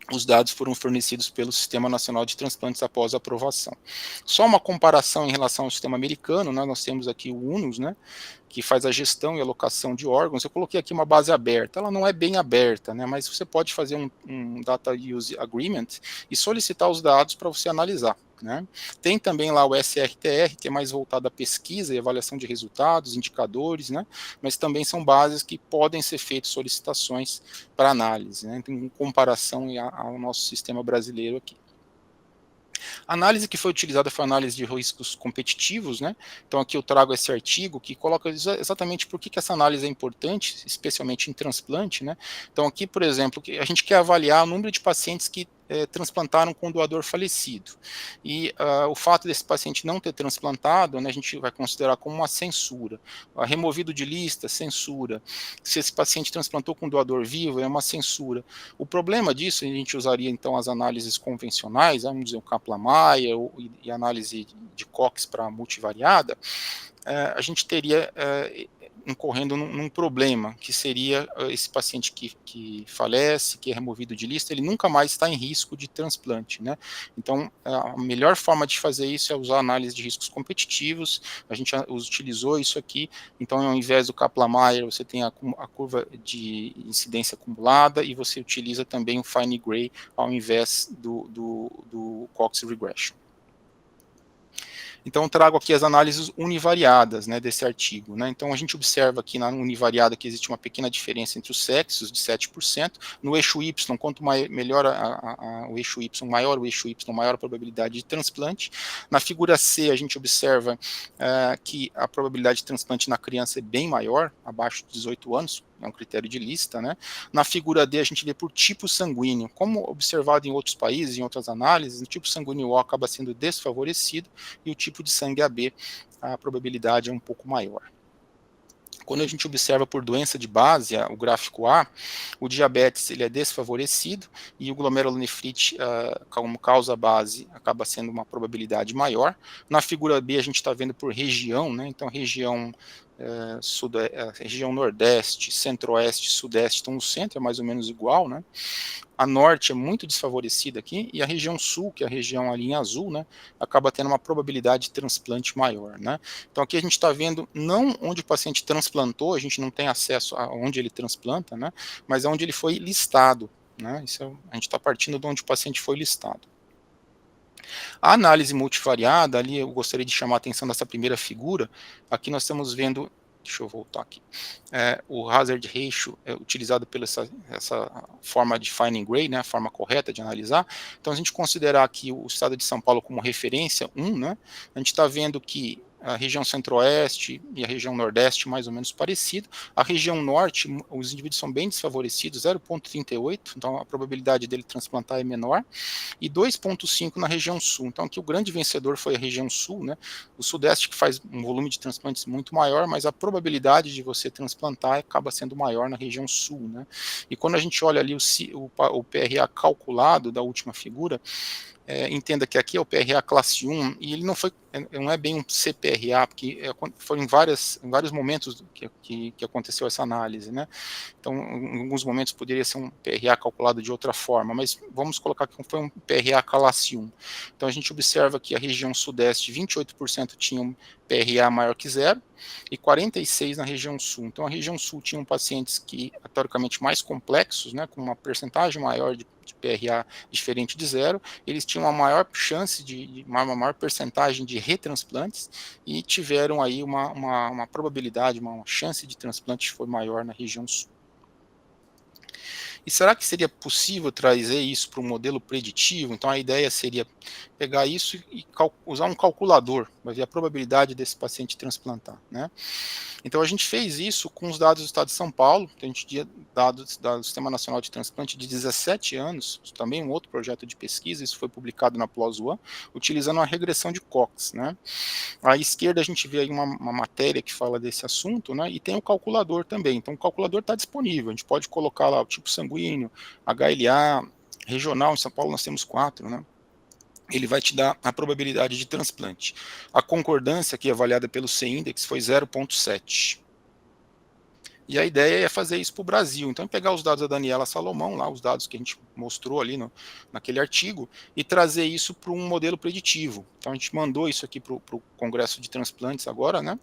os dados foram fornecidos pelo Sistema Nacional de Transplantes após a aprovação. Só uma comparação em relação ao sistema americano, né, nós temos aqui o UNOS, né, que faz a gestão e alocação de órgãos. Eu coloquei aqui uma base aberta, ela não é bem aberta, né, mas você pode fazer um Data Use Agreement e solicitar os dados para você analisar. Né? Tem também lá o SRTR, que é mais voltado à pesquisa e avaliação de resultados, indicadores, né? Mas também são bases que podem ser feitas solicitações para análise, né? Em comparação ao nosso sistema brasileiro aqui. A análise que foi utilizada foi a análise de riscos competitivos, né? Então aqui eu trago esse artigo que coloca exatamente por que essa análise é importante, especialmente em transplante, né? Então aqui, por exemplo, a gente quer avaliar o número de pacientes que transplantaram com doador falecido. E o fato desse paciente não ter transplantado, né, a gente vai considerar como uma censura. Removido de lista, censura. Se esse paciente transplantou com doador vivo, é uma censura. O problema disso, a gente usaria então as análises convencionais, vamos dizer o Kaplan-Meier e análise de Cox para multivariada, a gente teria incorrendo num problema, que seria esse paciente que falece, que é removido de lista, ele nunca mais está em risco de transplante, né? Então, a melhor forma de fazer isso é usar análise de riscos competitivos, a gente utilizou isso aqui, então ao invés do Kaplan-Meier, você tem a curva de incidência acumulada e você utiliza também o Fine Gray ao invés do Cox Regression. Então, trago aqui as análises univariadas, né, desse artigo. Né? Então, a gente observa aqui na univariada que existe uma pequena diferença entre os sexos, de 7%. No eixo Y, quanto melhor o eixo Y, maior o eixo Y, maior a probabilidade de transplante. Na figura C, a gente observa que a probabilidade de transplante na criança é bem maior, abaixo de 18 anos, é um critério de lista, né? Na figura D a gente vê por tipo sanguíneo, como observado em outros países, em outras análises, o tipo sanguíneo O acaba sendo desfavorecido e o tipo de sangue AB, a probabilidade é um pouco maior. Quando a gente observa por doença de base, o gráfico A, o diabetes ele é desfavorecido e o glomerulonefrite, como causa base, acaba sendo uma probabilidade maior. Na figura B a gente está vendo por região, né? Então região região nordeste, centro-oeste, sudeste estão no centro, é mais ou menos igual, né? A norte é muito desfavorecida aqui, e a região sul, que é a região ali em azul, né, acaba tendo uma probabilidade de transplante maior, né. Então aqui a gente está vendo não onde o paciente transplantou, a gente não tem acesso a onde ele transplanta, né, mas onde ele foi listado, né, a gente está partindo de onde o paciente foi listado. A análise multivariada, ali eu gostaria de chamar a atenção dessa primeira figura, aqui nós estamos vendo, deixa eu voltar aqui, o hazard ratio utilizado pela essa forma de Fine Gray, né, a forma correta de analisar. Então, a gente considerar aqui o estado de São Paulo como referência 1, né, a gente está vendo que a região centro-oeste e a região nordeste mais ou menos parecido. A região norte, os indivíduos são bem desfavorecidos, 0,38, então a probabilidade dele transplantar é menor, e 2,5 na região sul. Então aqui o grande vencedor foi a região sul, né? O sudeste que faz um volume de transplantes muito maior, mas a probabilidade de você transplantar acaba sendo maior na região sul, né? E quando a gente olha ali o PRA calculado da última figura, entenda que aqui é o PRA classe 1, e ele não é bem um CPRA, porque foram em vários momentos que aconteceu essa análise, né? Então, em alguns momentos poderia ser um PRA calculado de outra forma, mas vamos colocar que foi um PRA classe 1. Então, a gente observa que a região sudeste, 28% tinham PRA maior que 0, e 46% na região sul. Então, a região sul tinha pacientes que, teoricamente, mais complexos, né, com uma percentagem maior de PRA diferente de 0, eles tinham uma maior chance uma maior percentagem de retransplantes e tiveram aí uma probabilidade, uma chance de transplante foi maior na região sul. E será que seria possível trazer isso para um modelo preditivo? Então a ideia seria pegar isso e usar um calculador, vai ver a probabilidade desse paciente transplantar, né? Então a gente fez isso com os dados do Estado de São Paulo, a gente tinha dados do Sistema Nacional de Transplante de 17 anos, também um outro projeto de pesquisa, isso foi publicado na PLOS ONE, utilizando uma regressão de Cox, né? À esquerda a gente vê aí uma matéria que fala desse assunto, né? E tem o calculador também, então o calculador está disponível, a gente pode colocar lá o tipo sanguíneo, HLA, regional, em São Paulo nós temos 4, né? Ele vai te dar a probabilidade de transplante. A concordância, aqui avaliada pelo C-Index, foi 0,7. E a ideia é fazer isso para o Brasil. Então, pegar os dados da Daniela Salomão, lá, os dados que a gente mostrou ali naquele artigo, e trazer isso para um modelo preditivo. Então, a gente mandou isso aqui para o Congresso de Transplantes agora, né?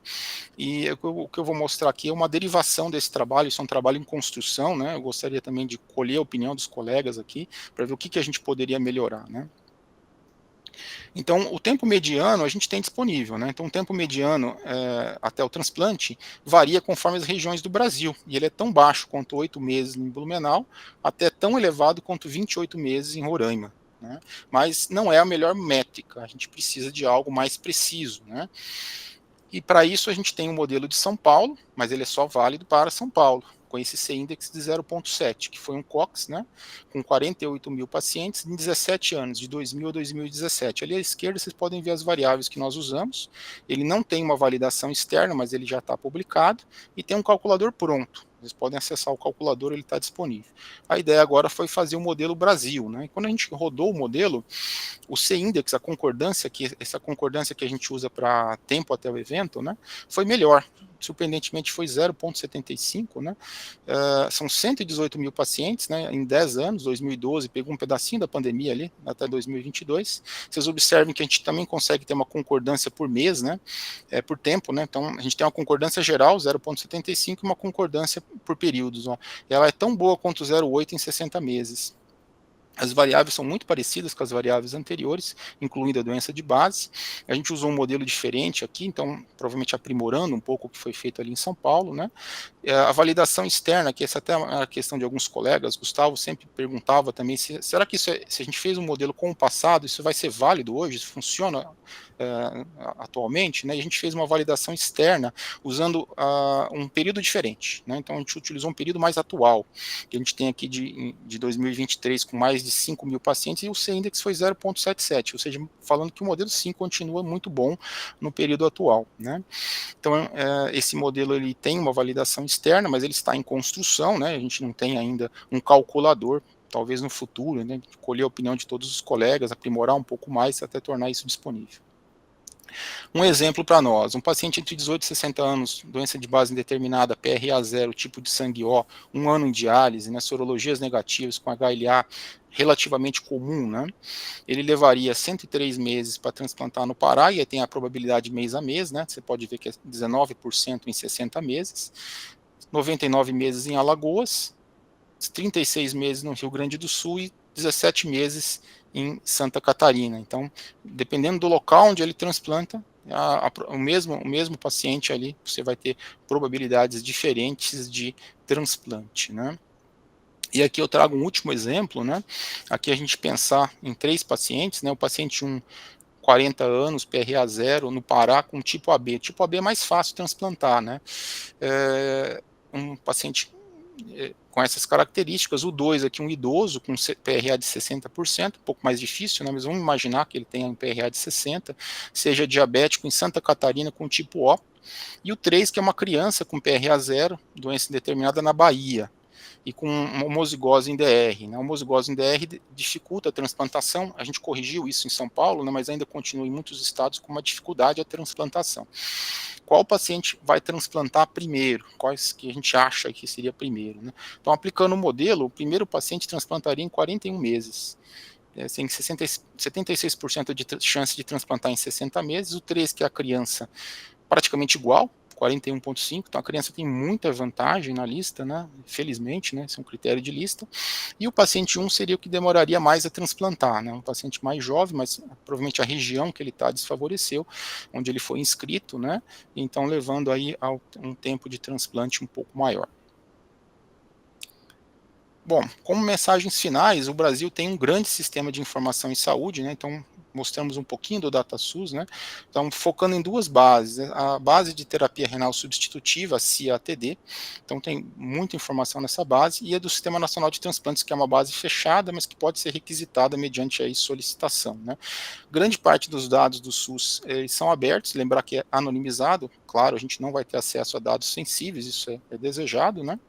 E o que eu vou mostrar aqui é uma derivação desse trabalho, isso é um trabalho em construção, né? Eu gostaria também de colher a opinião dos colegas aqui, para ver o que a gente poderia melhorar, né? Então, o tempo mediano a gente tem disponível, né? Então, o tempo mediano até o transplante varia conforme as regiões do Brasil, e ele é tão baixo quanto 8 meses em Blumenau, até tão elevado quanto 28 meses em Roraima, né? Mas não é a melhor métrica, a gente precisa de algo mais preciso, né? E para isso a gente tem um modelo de São Paulo, mas ele é só válido para São Paulo, com esse C-Index de 0,7, que foi um COX, né, com 48 mil pacientes em 17 anos, de 2000 a 2017. Ali à esquerda vocês podem ver as variáveis que nós usamos. Ele não tem uma validação externa, mas ele já está publicado, e tem um calculador pronto. Vocês podem acessar o calculador, ele está disponível. A ideia agora foi fazer o modelo Brasil, né? E quando a gente rodou o modelo, o C-Index, essa concordância que a gente usa para tempo até o evento, né, foi melhor. Surpreendentemente foi 0,75, né? São 118 mil pacientes, né, em 10 anos, 2012, pegou um pedacinho da pandemia ali, até 2022. Vocês observem que a gente também consegue ter uma concordância por mês, né, por tempo, né? Então a gente tem uma concordância geral, 0,75, e uma concordância por períodos, ó. Ela é tão boa quanto 0,8 em 60 meses. As variáveis são muito parecidas com as variáveis anteriores, incluindo a doença de base. A gente usou um modelo diferente aqui, então provavelmente aprimorando um pouco o que foi feito ali em São Paulo, né? A validação externa, que essa até é a questão de alguns colegas, Gustavo sempre perguntava também, será que se a gente fez um modelo com o passado, isso vai ser válido hoje, isso funciona atualmente, né? E a gente fez uma validação externa usando um período diferente, né? Então a gente utilizou um período mais atual, que a gente tem aqui de 2023 com mais de 5 mil pacientes, e o C-Index foi 0,77, ou seja, falando que o modelo sim continua muito bom no período atual, né? Então esse modelo ele tem uma validação externa, mas ele está em construção, né? A gente não tem ainda um calculador, talvez no futuro, né, colher a opinião de todos os colegas, aprimorar um pouco mais até tornar isso disponível. Um exemplo para nós, um paciente entre 18 e 60 anos, doença de base indeterminada, PRA0, tipo de sangue O, 1 ano em diálise, né, sorologias negativas com HLA relativamente comum, né, ele levaria 103 meses para transplantar no Pará, e aí tem a probabilidade mês a mês, né, você pode ver que é 19% em 60 meses, 99 meses em Alagoas, 36 meses no Rio Grande do Sul e 17 meses em Santa Catarina. Então, dependendo do local onde ele transplanta, o mesmo paciente ali, você vai ter probabilidades diferentes de transplante, né? E aqui eu trago um último exemplo, né? Aqui a gente pensar em 3 pacientes, né? O paciente 1, 40 anos, PRA0, no Pará, com tipo AB. Tipo AB é mais fácil de transplantar, né? Um paciente com essas características, o 2 aqui um idoso com PRA de 60%, um pouco mais difícil, né, mas vamos imaginar que ele tenha um PRA de 60%, seja diabético em Santa Catarina com tipo O, e o 3 que é uma criança com PRA 0, doença indeterminada na Bahia. e com uma homozigose em DR. Né? A homozigose em DR dificulta a transplantação, a gente corrigiu isso em São Paulo, né, mas ainda continua em muitos estados com uma dificuldade a transplantação. Qual paciente vai transplantar primeiro? Quais que a gente acha que seria primeiro? Né? Então, aplicando o modelo, o primeiro paciente transplantaria em 41 meses. Tem 76% de chance de transplantar em 60 meses, o 3, que é a criança, praticamente igual, 41,5, então a criança tem muita vantagem na lista, né? Felizmente, né? Esse é um critério de lista. E o paciente 1 seria o que demoraria mais a transplantar, né? Um paciente mais jovem, mas provavelmente a região que ele está desfavoreceu, onde ele foi inscrito, né? Então levando aí a um tempo de transplante um pouco maior. Bom, como mensagens finais, o Brasil tem um grande sistema de informação em saúde, né? Então mostramos um pouquinho do DataSUS, né? Então, focando em duas bases, né? A base de terapia renal substitutiva, a CIA-TD, então tem muita informação nessa base, e a do Sistema Nacional de Transplantes, que é uma base fechada, mas que pode ser requisitada mediante aí solicitação, né? Grande parte dos dados do SUS são abertos, lembrar que é anonimizado, claro, a gente não vai ter acesso a dados sensíveis, isso é desejado, né?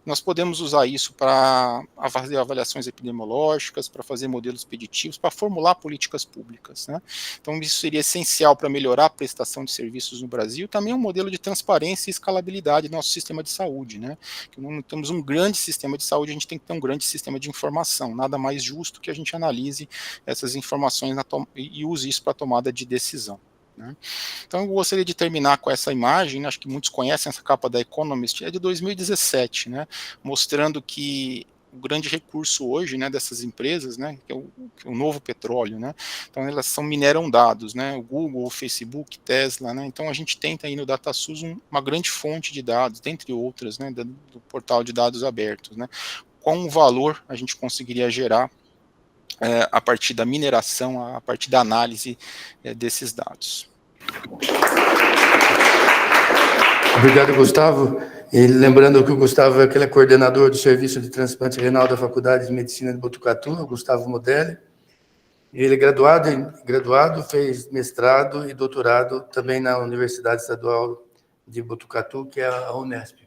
Nós podemos usar isso para fazer avaliações epidemiológicas, para fazer modelos preditivos, para formular políticas públicas, né? Então isso seria essencial para melhorar a prestação de serviços no Brasil, também um modelo de transparência e escalabilidade do nosso sistema de saúde, né? Que não temos um grande sistema de saúde, a gente tem que ter um grande sistema de informação, nada mais justo que a gente analise essas informações e use isso para a tomada de decisão. Né? Então eu gostaria de terminar com essa imagem, acho que muitos conhecem essa capa da Economist, é de 2017, né, mostrando que o grande recurso hoje, né, dessas empresas, né, que é o novo petróleo, né, então elas mineram dados, né, o Google, o Facebook, Tesla, né, então a gente tenta aí no DataSUS uma grande fonte de dados, dentre outras, né, do portal de dados abertos, né, qual valor a gente conseguiria gerar a partir da mineração, a partir da análise desses dados. Obrigado, Gustavo. E lembrando que o Gustavo é aquele coordenador do Serviço de Transplante Renal da Faculdade de Medicina de Botucatu, o Gustavo Modelli. Ele é graduado, fez mestrado e doutorado também na Universidade Estadual de Botucatu, que é a Unesp.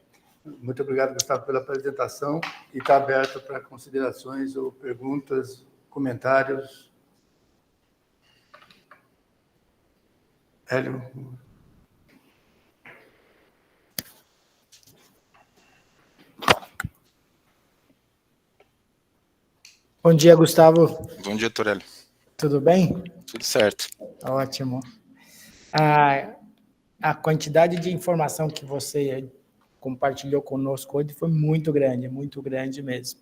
Muito obrigado, Gustavo, pela apresentação, e está aberto para considerações ou perguntas, comentários. Hélio. Bom dia, Gustavo. Bom dia, Torelli. Tudo bem? Tudo certo. Ótimo. A quantidade de informação que você compartilhou conosco hoje foi muito grande mesmo.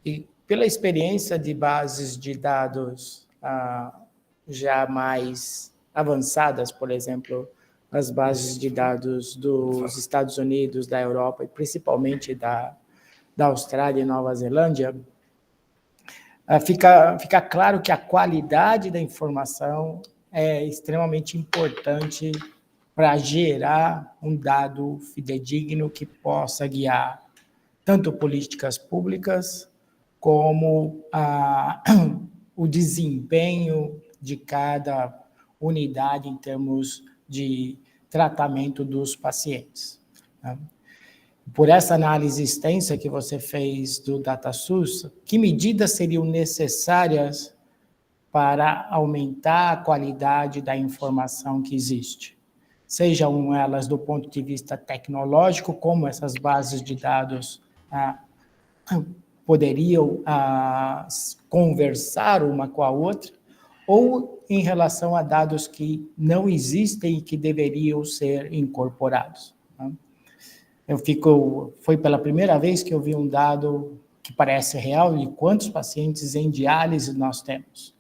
E pela experiência de bases de dados já mais avançadas, por exemplo, as bases de dados dos Estados Unidos, da Europa e principalmente da Austrália e Nova Zelândia, fica claro que a qualidade da informação é extremamente importante para gerar um dado fidedigno que possa guiar tanto políticas públicas como o desempenho de cada unidade em termos de tratamento dos pacientes, né? Por essa análise extensa que você fez do DataSUS, que medidas seriam necessárias para aumentar a qualidade da informação que existe? Sejam elas do ponto de vista tecnológico, como essas bases de dados poderiam conversar uma com a outra, ou em relação a dados que não existem e que deveriam ser incorporados, né? Foi pela primeira vez que eu vi um dado que parece real de quantos pacientes em diálise nós temos,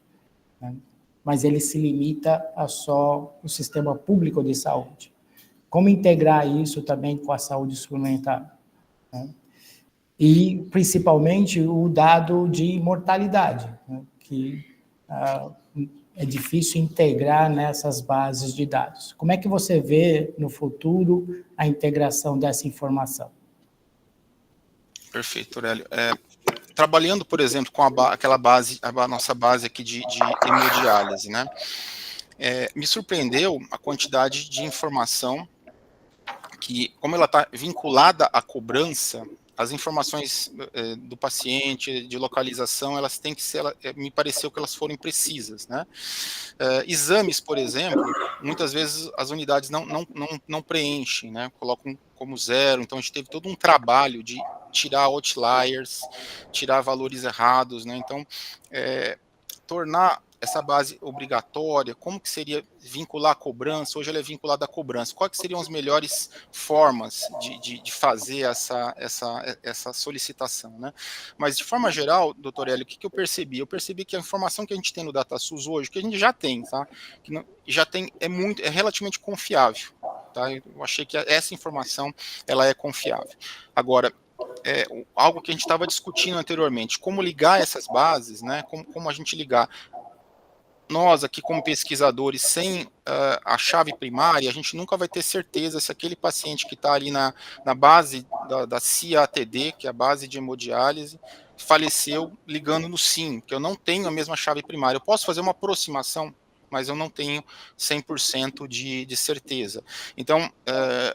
né? Mas ele se limita a só o sistema público de saúde. Como integrar isso também com a saúde suplementar, né? E, principalmente, o dado de mortalidade, né? Que é difícil integrar nessas bases de dados. Como é que você vê no futuro a integração dessa informação? Perfeito, Aurélio. Trabalhando, por exemplo, com aquela base, a nossa base aqui de hemodiálise, né? Me surpreendeu a quantidade de informação que, como ela está vinculada à cobrança, as informações do paciente, de localização, elas têm que ser, me pareceu que elas forem precisas, né? Exames, por exemplo, muitas vezes as unidades não preenchem, né? Colocam como zero, então a gente teve todo um trabalho de tirar outliers, tirar valores errados, né? Então, tornar essa base obrigatória, como que seria vincular a cobrança? Hoje ela é vinculada à cobrança. Quais seriam as melhores formas de fazer essa solicitação, né? Mas, de forma geral, doutor Hélio, o que eu percebi? Eu percebi que a informação que a gente tem no DataSUS hoje, que a gente já tem, tá? Que não, já tem, é relativamente confiável, tá? Eu achei que essa informação, ela é confiável. Agora, algo que a gente estava discutindo anteriormente, como ligar essas bases, né? Como a gente ligar. Nós aqui como pesquisadores, sem a chave primária, a gente nunca vai ter certeza se aquele paciente que está ali na base da CIATD, que é a base de hemodiálise, faleceu ligando no SIM, que eu não tenho a mesma chave primária. Eu posso fazer uma aproximação, mas eu não tenho 100% de certeza. Então,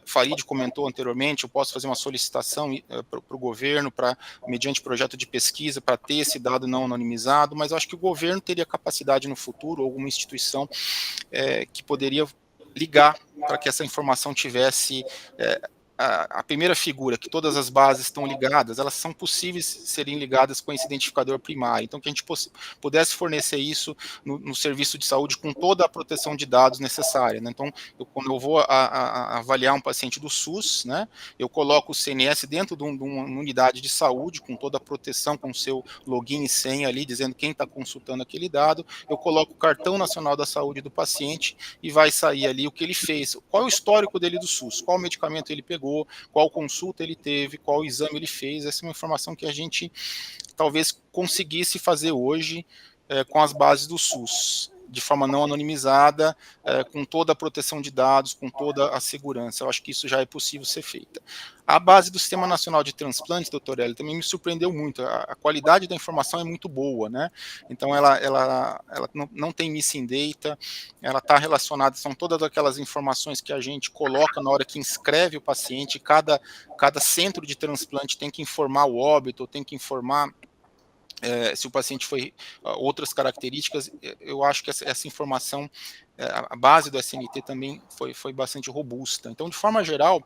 Farid comentou anteriormente, eu posso fazer uma solicitação para o governo, mediante projeto de pesquisa, para ter esse dado não anonimizado, mas eu acho que o governo teria capacidade no futuro, ou alguma instituição que poderia ligar para que essa informação tivesse a primeira figura, que todas as bases estão ligadas, elas são possíveis serem ligadas com esse identificador primário. Então, que a gente pudesse fornecer isso no serviço de saúde com toda a proteção de dados necessária, né? Então, quando eu vou avaliar um paciente do SUS, né, eu coloco o CNS dentro de uma unidade de saúde, com toda a proteção, com o seu login e senha ali, dizendo quem está consultando aquele dado, eu coloco o cartão nacional da saúde do paciente e vai sair ali o que ele fez, qual é o histórico dele do SUS, qual medicamento ele pegou, qual consulta ele teve, qual exame ele fez. Essa é uma informação que a gente talvez conseguisse fazer hoje com as bases do SUS, de forma não anonimizada, com toda a proteção de dados, com toda a segurança. Eu acho que isso já é possível ser feita. A base do Sistema Nacional de Transplantes, doutor Hélio, também me surpreendeu muito. A qualidade da informação é muito boa, né? Então, ela não tem missing data, ela está relacionada, são todas aquelas informações que a gente coloca na hora que inscreve o paciente, cada centro de transplante tem que informar o óbito, tem que informar se o paciente foi outras características. Eu acho que essa informação, a base do SNT também foi bastante robusta. Então, de forma geral,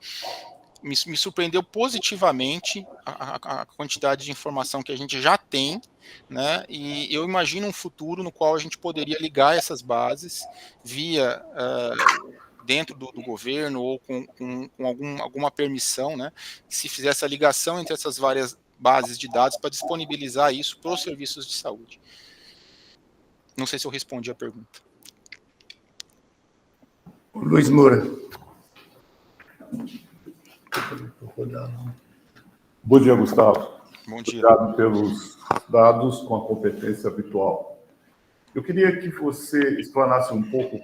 me surpreendeu positivamente a quantidade de informação que a gente já tem, né? E eu imagino um futuro no qual a gente poderia ligar essas bases via dentro do governo ou com alguma permissão, né? Que se fizesse a ligação entre essas várias bases de dados para disponibilizar isso para os serviços de saúde. Não sei se eu respondi a pergunta. Luiz Moura. Bom dia, Gustavo. Bom dia. Obrigado pelos dados com a competência habitual. Eu queria que você explanasse um pouco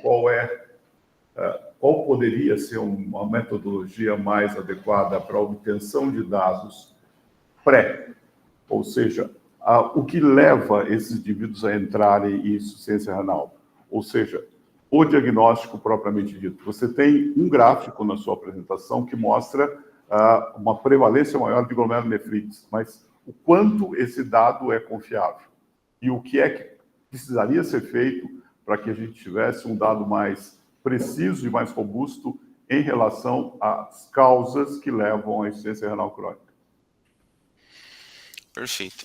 qual poderia ser uma metodologia mais adequada para a obtenção de dados ou seja, o que leva esses indivíduos a entrarem em insuficiência renal, ou seja, o diagnóstico propriamente dito. Você tem um gráfico na sua apresentação que mostra uma prevalência maior de glomerulonefrites, mas o quanto esse dado é confiável e o que é que precisaria ser feito para que a gente tivesse um dado mais preciso e mais robusto em relação às causas que levam à insuficiência renal crônica. Perfeito.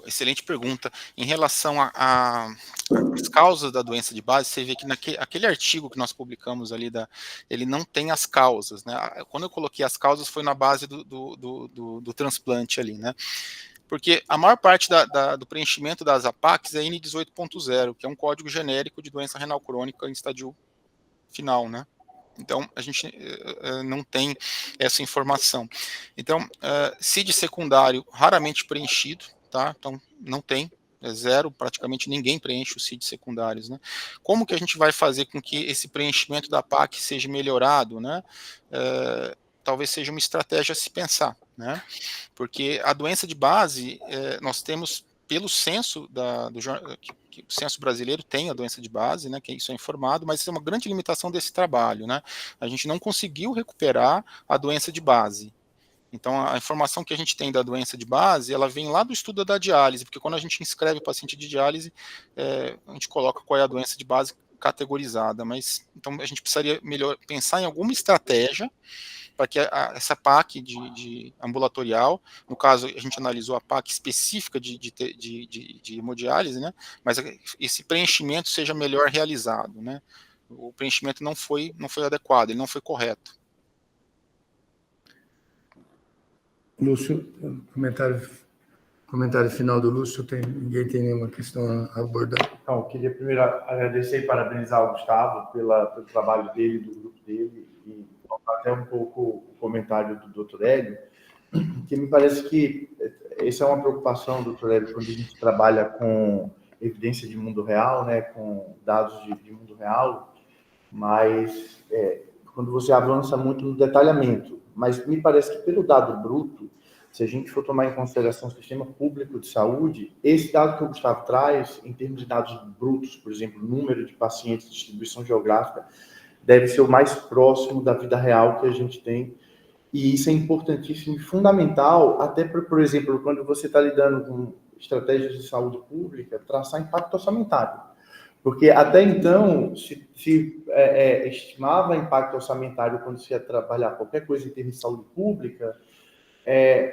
Excelente pergunta. Em relação às causas da doença de base, você vê que naquele artigo que nós publicamos ali, ele não tem as causas, né? Quando eu coloquei as causas foi na base do transplante ali, né? Porque a maior parte do preenchimento das APACs é N18.0, que é um código genérico de doença renal crônica em estádio final, né? Então, a gente não tem essa informação. Então, CID secundário raramente preenchido, tá? Então, não tem, é zero, praticamente ninguém preenche os CID secundários, né? Como que a gente vai fazer com que esse preenchimento da PAC seja melhorado, né? Talvez seja uma estratégia a se pensar, né? Porque a doença de base, nós temos, pelo censo que o censo brasileiro tem a doença de base, né, que isso é informado, mas isso é uma grande limitação desse trabalho, né? A gente não conseguiu recuperar a doença de base. Então, a informação que a gente tem da doença de base, ela vem lá do estudo da diálise, porque quando a gente inscreve o paciente de diálise, a gente coloca qual é a doença de base categorizada, mas então a gente precisaria melhor pensar em alguma estratégia para que essa PAC de ambulatorial, no caso a gente analisou a PAC específica de hemodiálise, né, mas esse preenchimento seja melhor realizado, né? O preenchimento não foi adequado, ele não foi correto. Lúcio, comentário final do Lúcio, ninguém tem nenhuma questão a abordar? Então, eu queria primeiro agradecer e parabenizar o Gustavo pelo trabalho dele, do grupo dele, e até um pouco o comentário do Dr. Hélio, que me parece que essa é uma preocupação, Dr. Hélio, quando a gente trabalha com evidência de mundo real, né, com dados de mundo real, mas quando você avança muito no detalhamento. Mas me parece que pelo dado bruto, se a gente for tomar em consideração o sistema público de saúde, esse dado que o Gustavo traz, em termos de dados brutos, por exemplo, número de pacientes, distribuição geográfica, deve ser o mais próximo da vida real que a gente tem. E isso é importantíssimo e fundamental, até, por exemplo, quando você está lidando com estratégias de saúde pública, traçar impacto orçamentário. Porque até então, se estimava impacto orçamentário quando se ia trabalhar qualquer coisa em termos de saúde pública,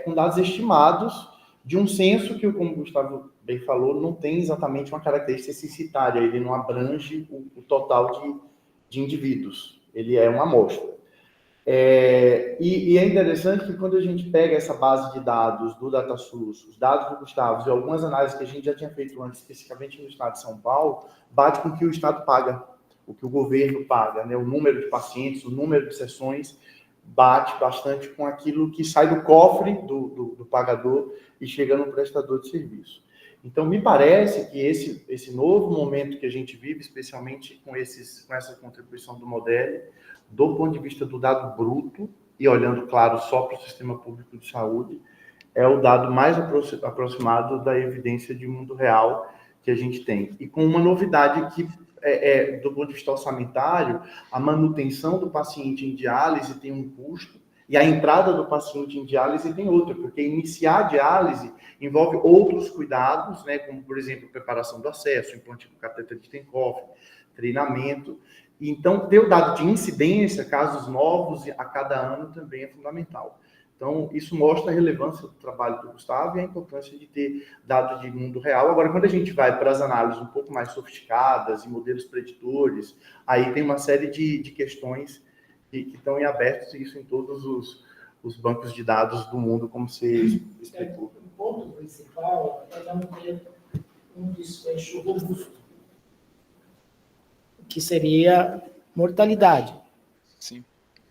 com dados estimados de um censo que, como o Gustavo bem falou, não tem exatamente uma característica censitária, ele não abrange o total de indivíduos, ele é uma amostra. E é interessante que quando a gente pega essa base de dados do DataSUS, os dados do Gustavo e algumas análises que a gente já tinha feito antes, especificamente no estado de São Paulo, bate com o que o estado paga, o que o governo paga, né? O número de pacientes, o número de sessões, bate bastante com aquilo que sai do cofre do pagador e chega no prestador de serviço. Então, me parece que esse novo momento que a gente vive, especialmente com essa contribuição do Modelli, do ponto de vista do dado bruto, e olhando, claro, só para o sistema público de saúde, é o dado mais aproximado da evidência de mundo real que a gente tem. E com uma novidade que, do ponto de vista orçamentário, a manutenção do paciente em diálise tem um custo, e a entrada do paciente em diálise tem outra, porque iniciar a diálise envolve outros cuidados, né, como, por exemplo, preparação do acesso, implante do cateter de Tenkhoff, treinamento. Então, ter o dado de incidência, casos novos a cada ano, também é fundamental. Então, isso mostra a relevância do trabalho do Gustavo e a importância de ter dados de mundo real. Agora, quando a gente vai para as análises um pouco mais sofisticadas e modelos preditores, aí tem uma série de questões que estão em aberto, isso em todos os bancos de dados do mundo, como você explicou. O ponto principal é não ter um desfecho robusto, que seria mortalidade. Sim.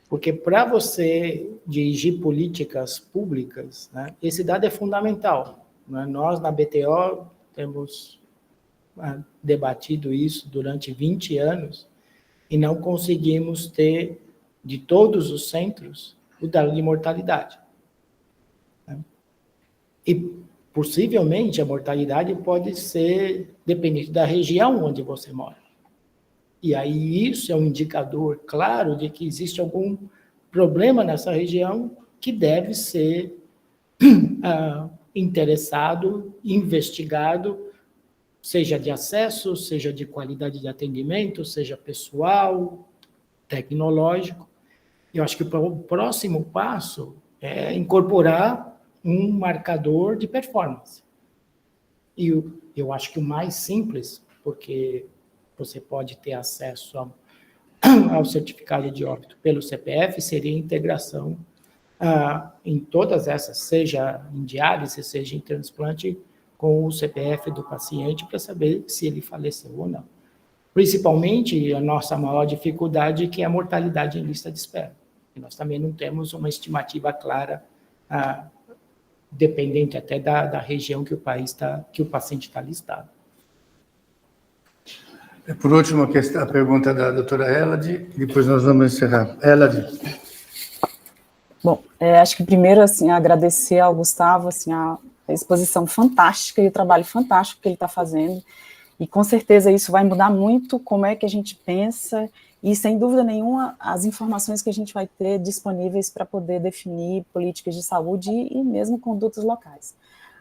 Porque para você dirigir políticas públicas, né, esse dado é fundamental. Né? Nós, na BTO, temos debatido isso durante 20 anos e não conseguimos ter, de todos os centros, o dado de mortalidade. Né? E, possivelmente, a mortalidade pode ser dependente da região onde você mora. E aí isso é um indicador claro de que existe algum problema nessa região que deve ser interessado, investigado, seja de acesso, seja de qualidade de atendimento, seja pessoal, tecnológico. Eu acho que o próximo passo é incorporar um marcador de performance. E eu acho que o mais simples, porque você pode ter acesso ao certificado de óbito pelo CPF, seria a integração em todas essas, seja em diálise, seja em transplante, com o CPF do paciente para saber se ele faleceu ou não. Principalmente, a nossa maior dificuldade que é a mortalidade em lista de espera. E nós também não temos uma estimativa clara, dependente até da região que o paciente está listado. Por último, a pergunta da doutora Elad, e depois nós vamos encerrar. Elad. Bom, acho que primeiro, assim, agradecer ao Gustavo, assim, a exposição fantástica e o trabalho fantástico que ele está fazendo. E com certeza isso vai mudar muito como é que a gente pensa e, sem dúvida nenhuma, as informações que a gente vai ter disponíveis para poder definir políticas de saúde e mesmo condutas locais.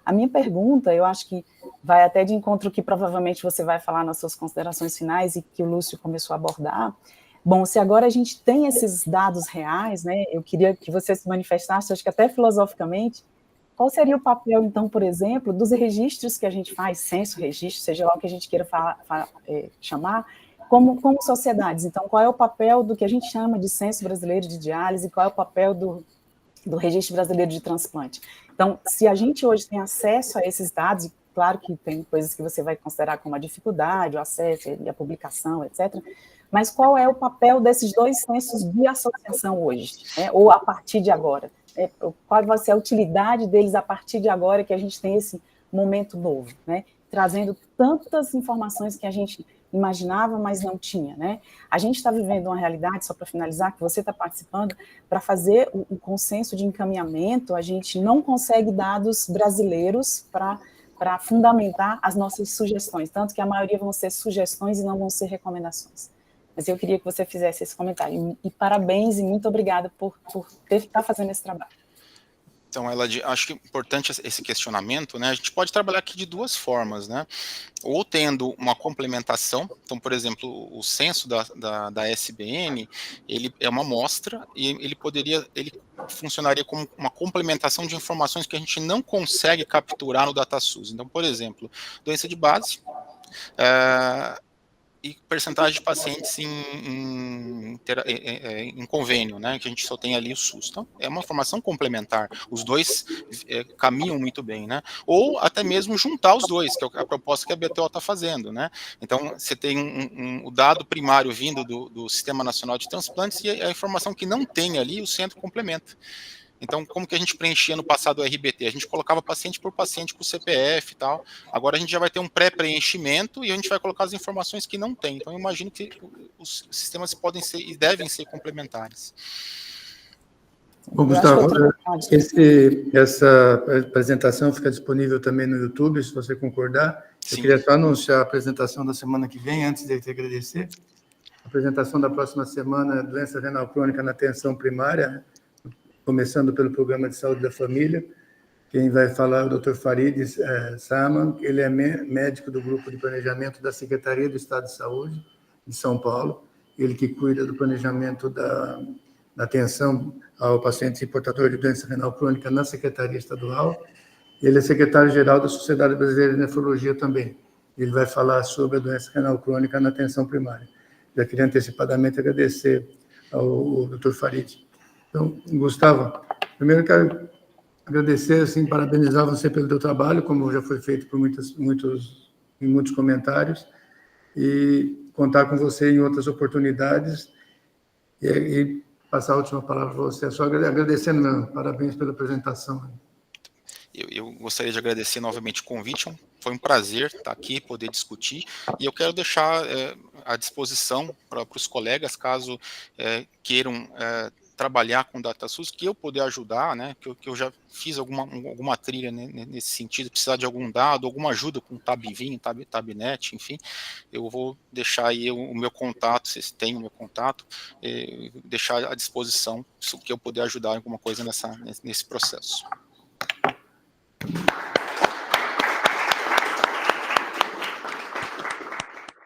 A minha pergunta, eu acho que vai até de encontro que provavelmente você vai falar nas suas considerações finais e que o Lúcio começou a abordar. Bom, se agora a gente tem esses dados reais, né, eu queria que você se manifestasse, acho que até filosoficamente, qual seria o papel, então, por exemplo, dos registros que a gente faz, censo, registro, seja lá o que a gente queira chamar, como sociedades? Então, qual é o papel do que a gente chama de censo brasileiro de diálise, qual é o papel do registro brasileiro de transplante? Então, se a gente hoje tem acesso a esses dados, e claro que tem coisas que você vai considerar como a dificuldade, o acesso e a publicação, etc., mas qual é o papel desses dois censos de associação hoje, né, ou a partir de agora? Qual vai ser a utilidade deles a partir de agora que a gente tem esse momento novo, né, trazendo tantas informações que a gente imaginava, mas não tinha, né? A gente está vivendo uma realidade, só para finalizar, que você está participando, para fazer o consenso de encaminhamento, a gente não consegue dados brasileiros para fundamentar as nossas sugestões, tanto que a maioria vão ser sugestões e não vão ser recomendações. Mas eu queria que você fizesse esse comentário. E parabéns e muito obrigada por estar fazendo esse trabalho. Então, acho que é importante esse questionamento, né? A gente pode trabalhar aqui de duas formas, né? Ou tendo uma complementação, então, por exemplo, o censo da SBN, ele é uma amostra e ele funcionaria como uma complementação de informações que a gente não consegue capturar no DataSUS. Então, por exemplo, doença de base, e percentagem de pacientes em convênio, né, que a gente só tem ali o SUS. Então, é uma informação complementar. Os dois caminham muito bem, né? Ou até mesmo juntar os dois, que é a proposta que a BTO está fazendo, né? Então, você tem o dado primário vindo do Sistema Nacional de Transplantes e a informação que não tem ali, o centro complementa. Então, como que a gente preenchia no passado o RBT? A gente colocava paciente por paciente com o CPF e tal. Agora a gente já vai ter um pré-preenchimento e a gente vai colocar as informações que não tem. Então, eu imagino que os sistemas podem ser e devem ser complementares. Bom, Gustavo, essa apresentação fica disponível também no YouTube, se você concordar. Sim. Eu queria só anunciar a apresentação da semana que vem, antes de te agradecer. A apresentação da próxima semana é doença renal crônica na atenção primária, né? Começando pelo Programa de Saúde da Família. Quem vai falar é o Dr. Farid Saman, ele é médico do Grupo de Planejamento da Secretaria do Estado de Saúde de São Paulo, ele que cuida do planejamento da atenção ao paciente portador de doença renal crônica na Secretaria Estadual. Ele é secretário-geral da Sociedade Brasileira de Nefrologia também. Ele vai falar sobre a doença renal crônica na atenção primária. Já queria antecipadamente agradecer ao Dr. Farid. Então, Gustavo, primeiro quero agradecer, assim, parabenizar você pelo teu trabalho, como já foi feito por muitos comentários, e contar com você em outras oportunidades, e passar a última palavra para você. Só agradecendo mesmo, parabéns pela apresentação. Eu gostaria de agradecer novamente o convite, foi um prazer estar aqui, poder discutir, e eu quero deixar à disposição para os colegas, caso queiram trabalhar com DataSUS, que eu poder ajudar, né, que eu já fiz alguma trilha nesse sentido, precisar de algum dado, alguma ajuda com Tabvim, Tabnet, enfim, eu vou deixar aí o meu contato, vocês têm o meu contato, deixar à disposição, se eu puder ajudar em alguma coisa nesse processo.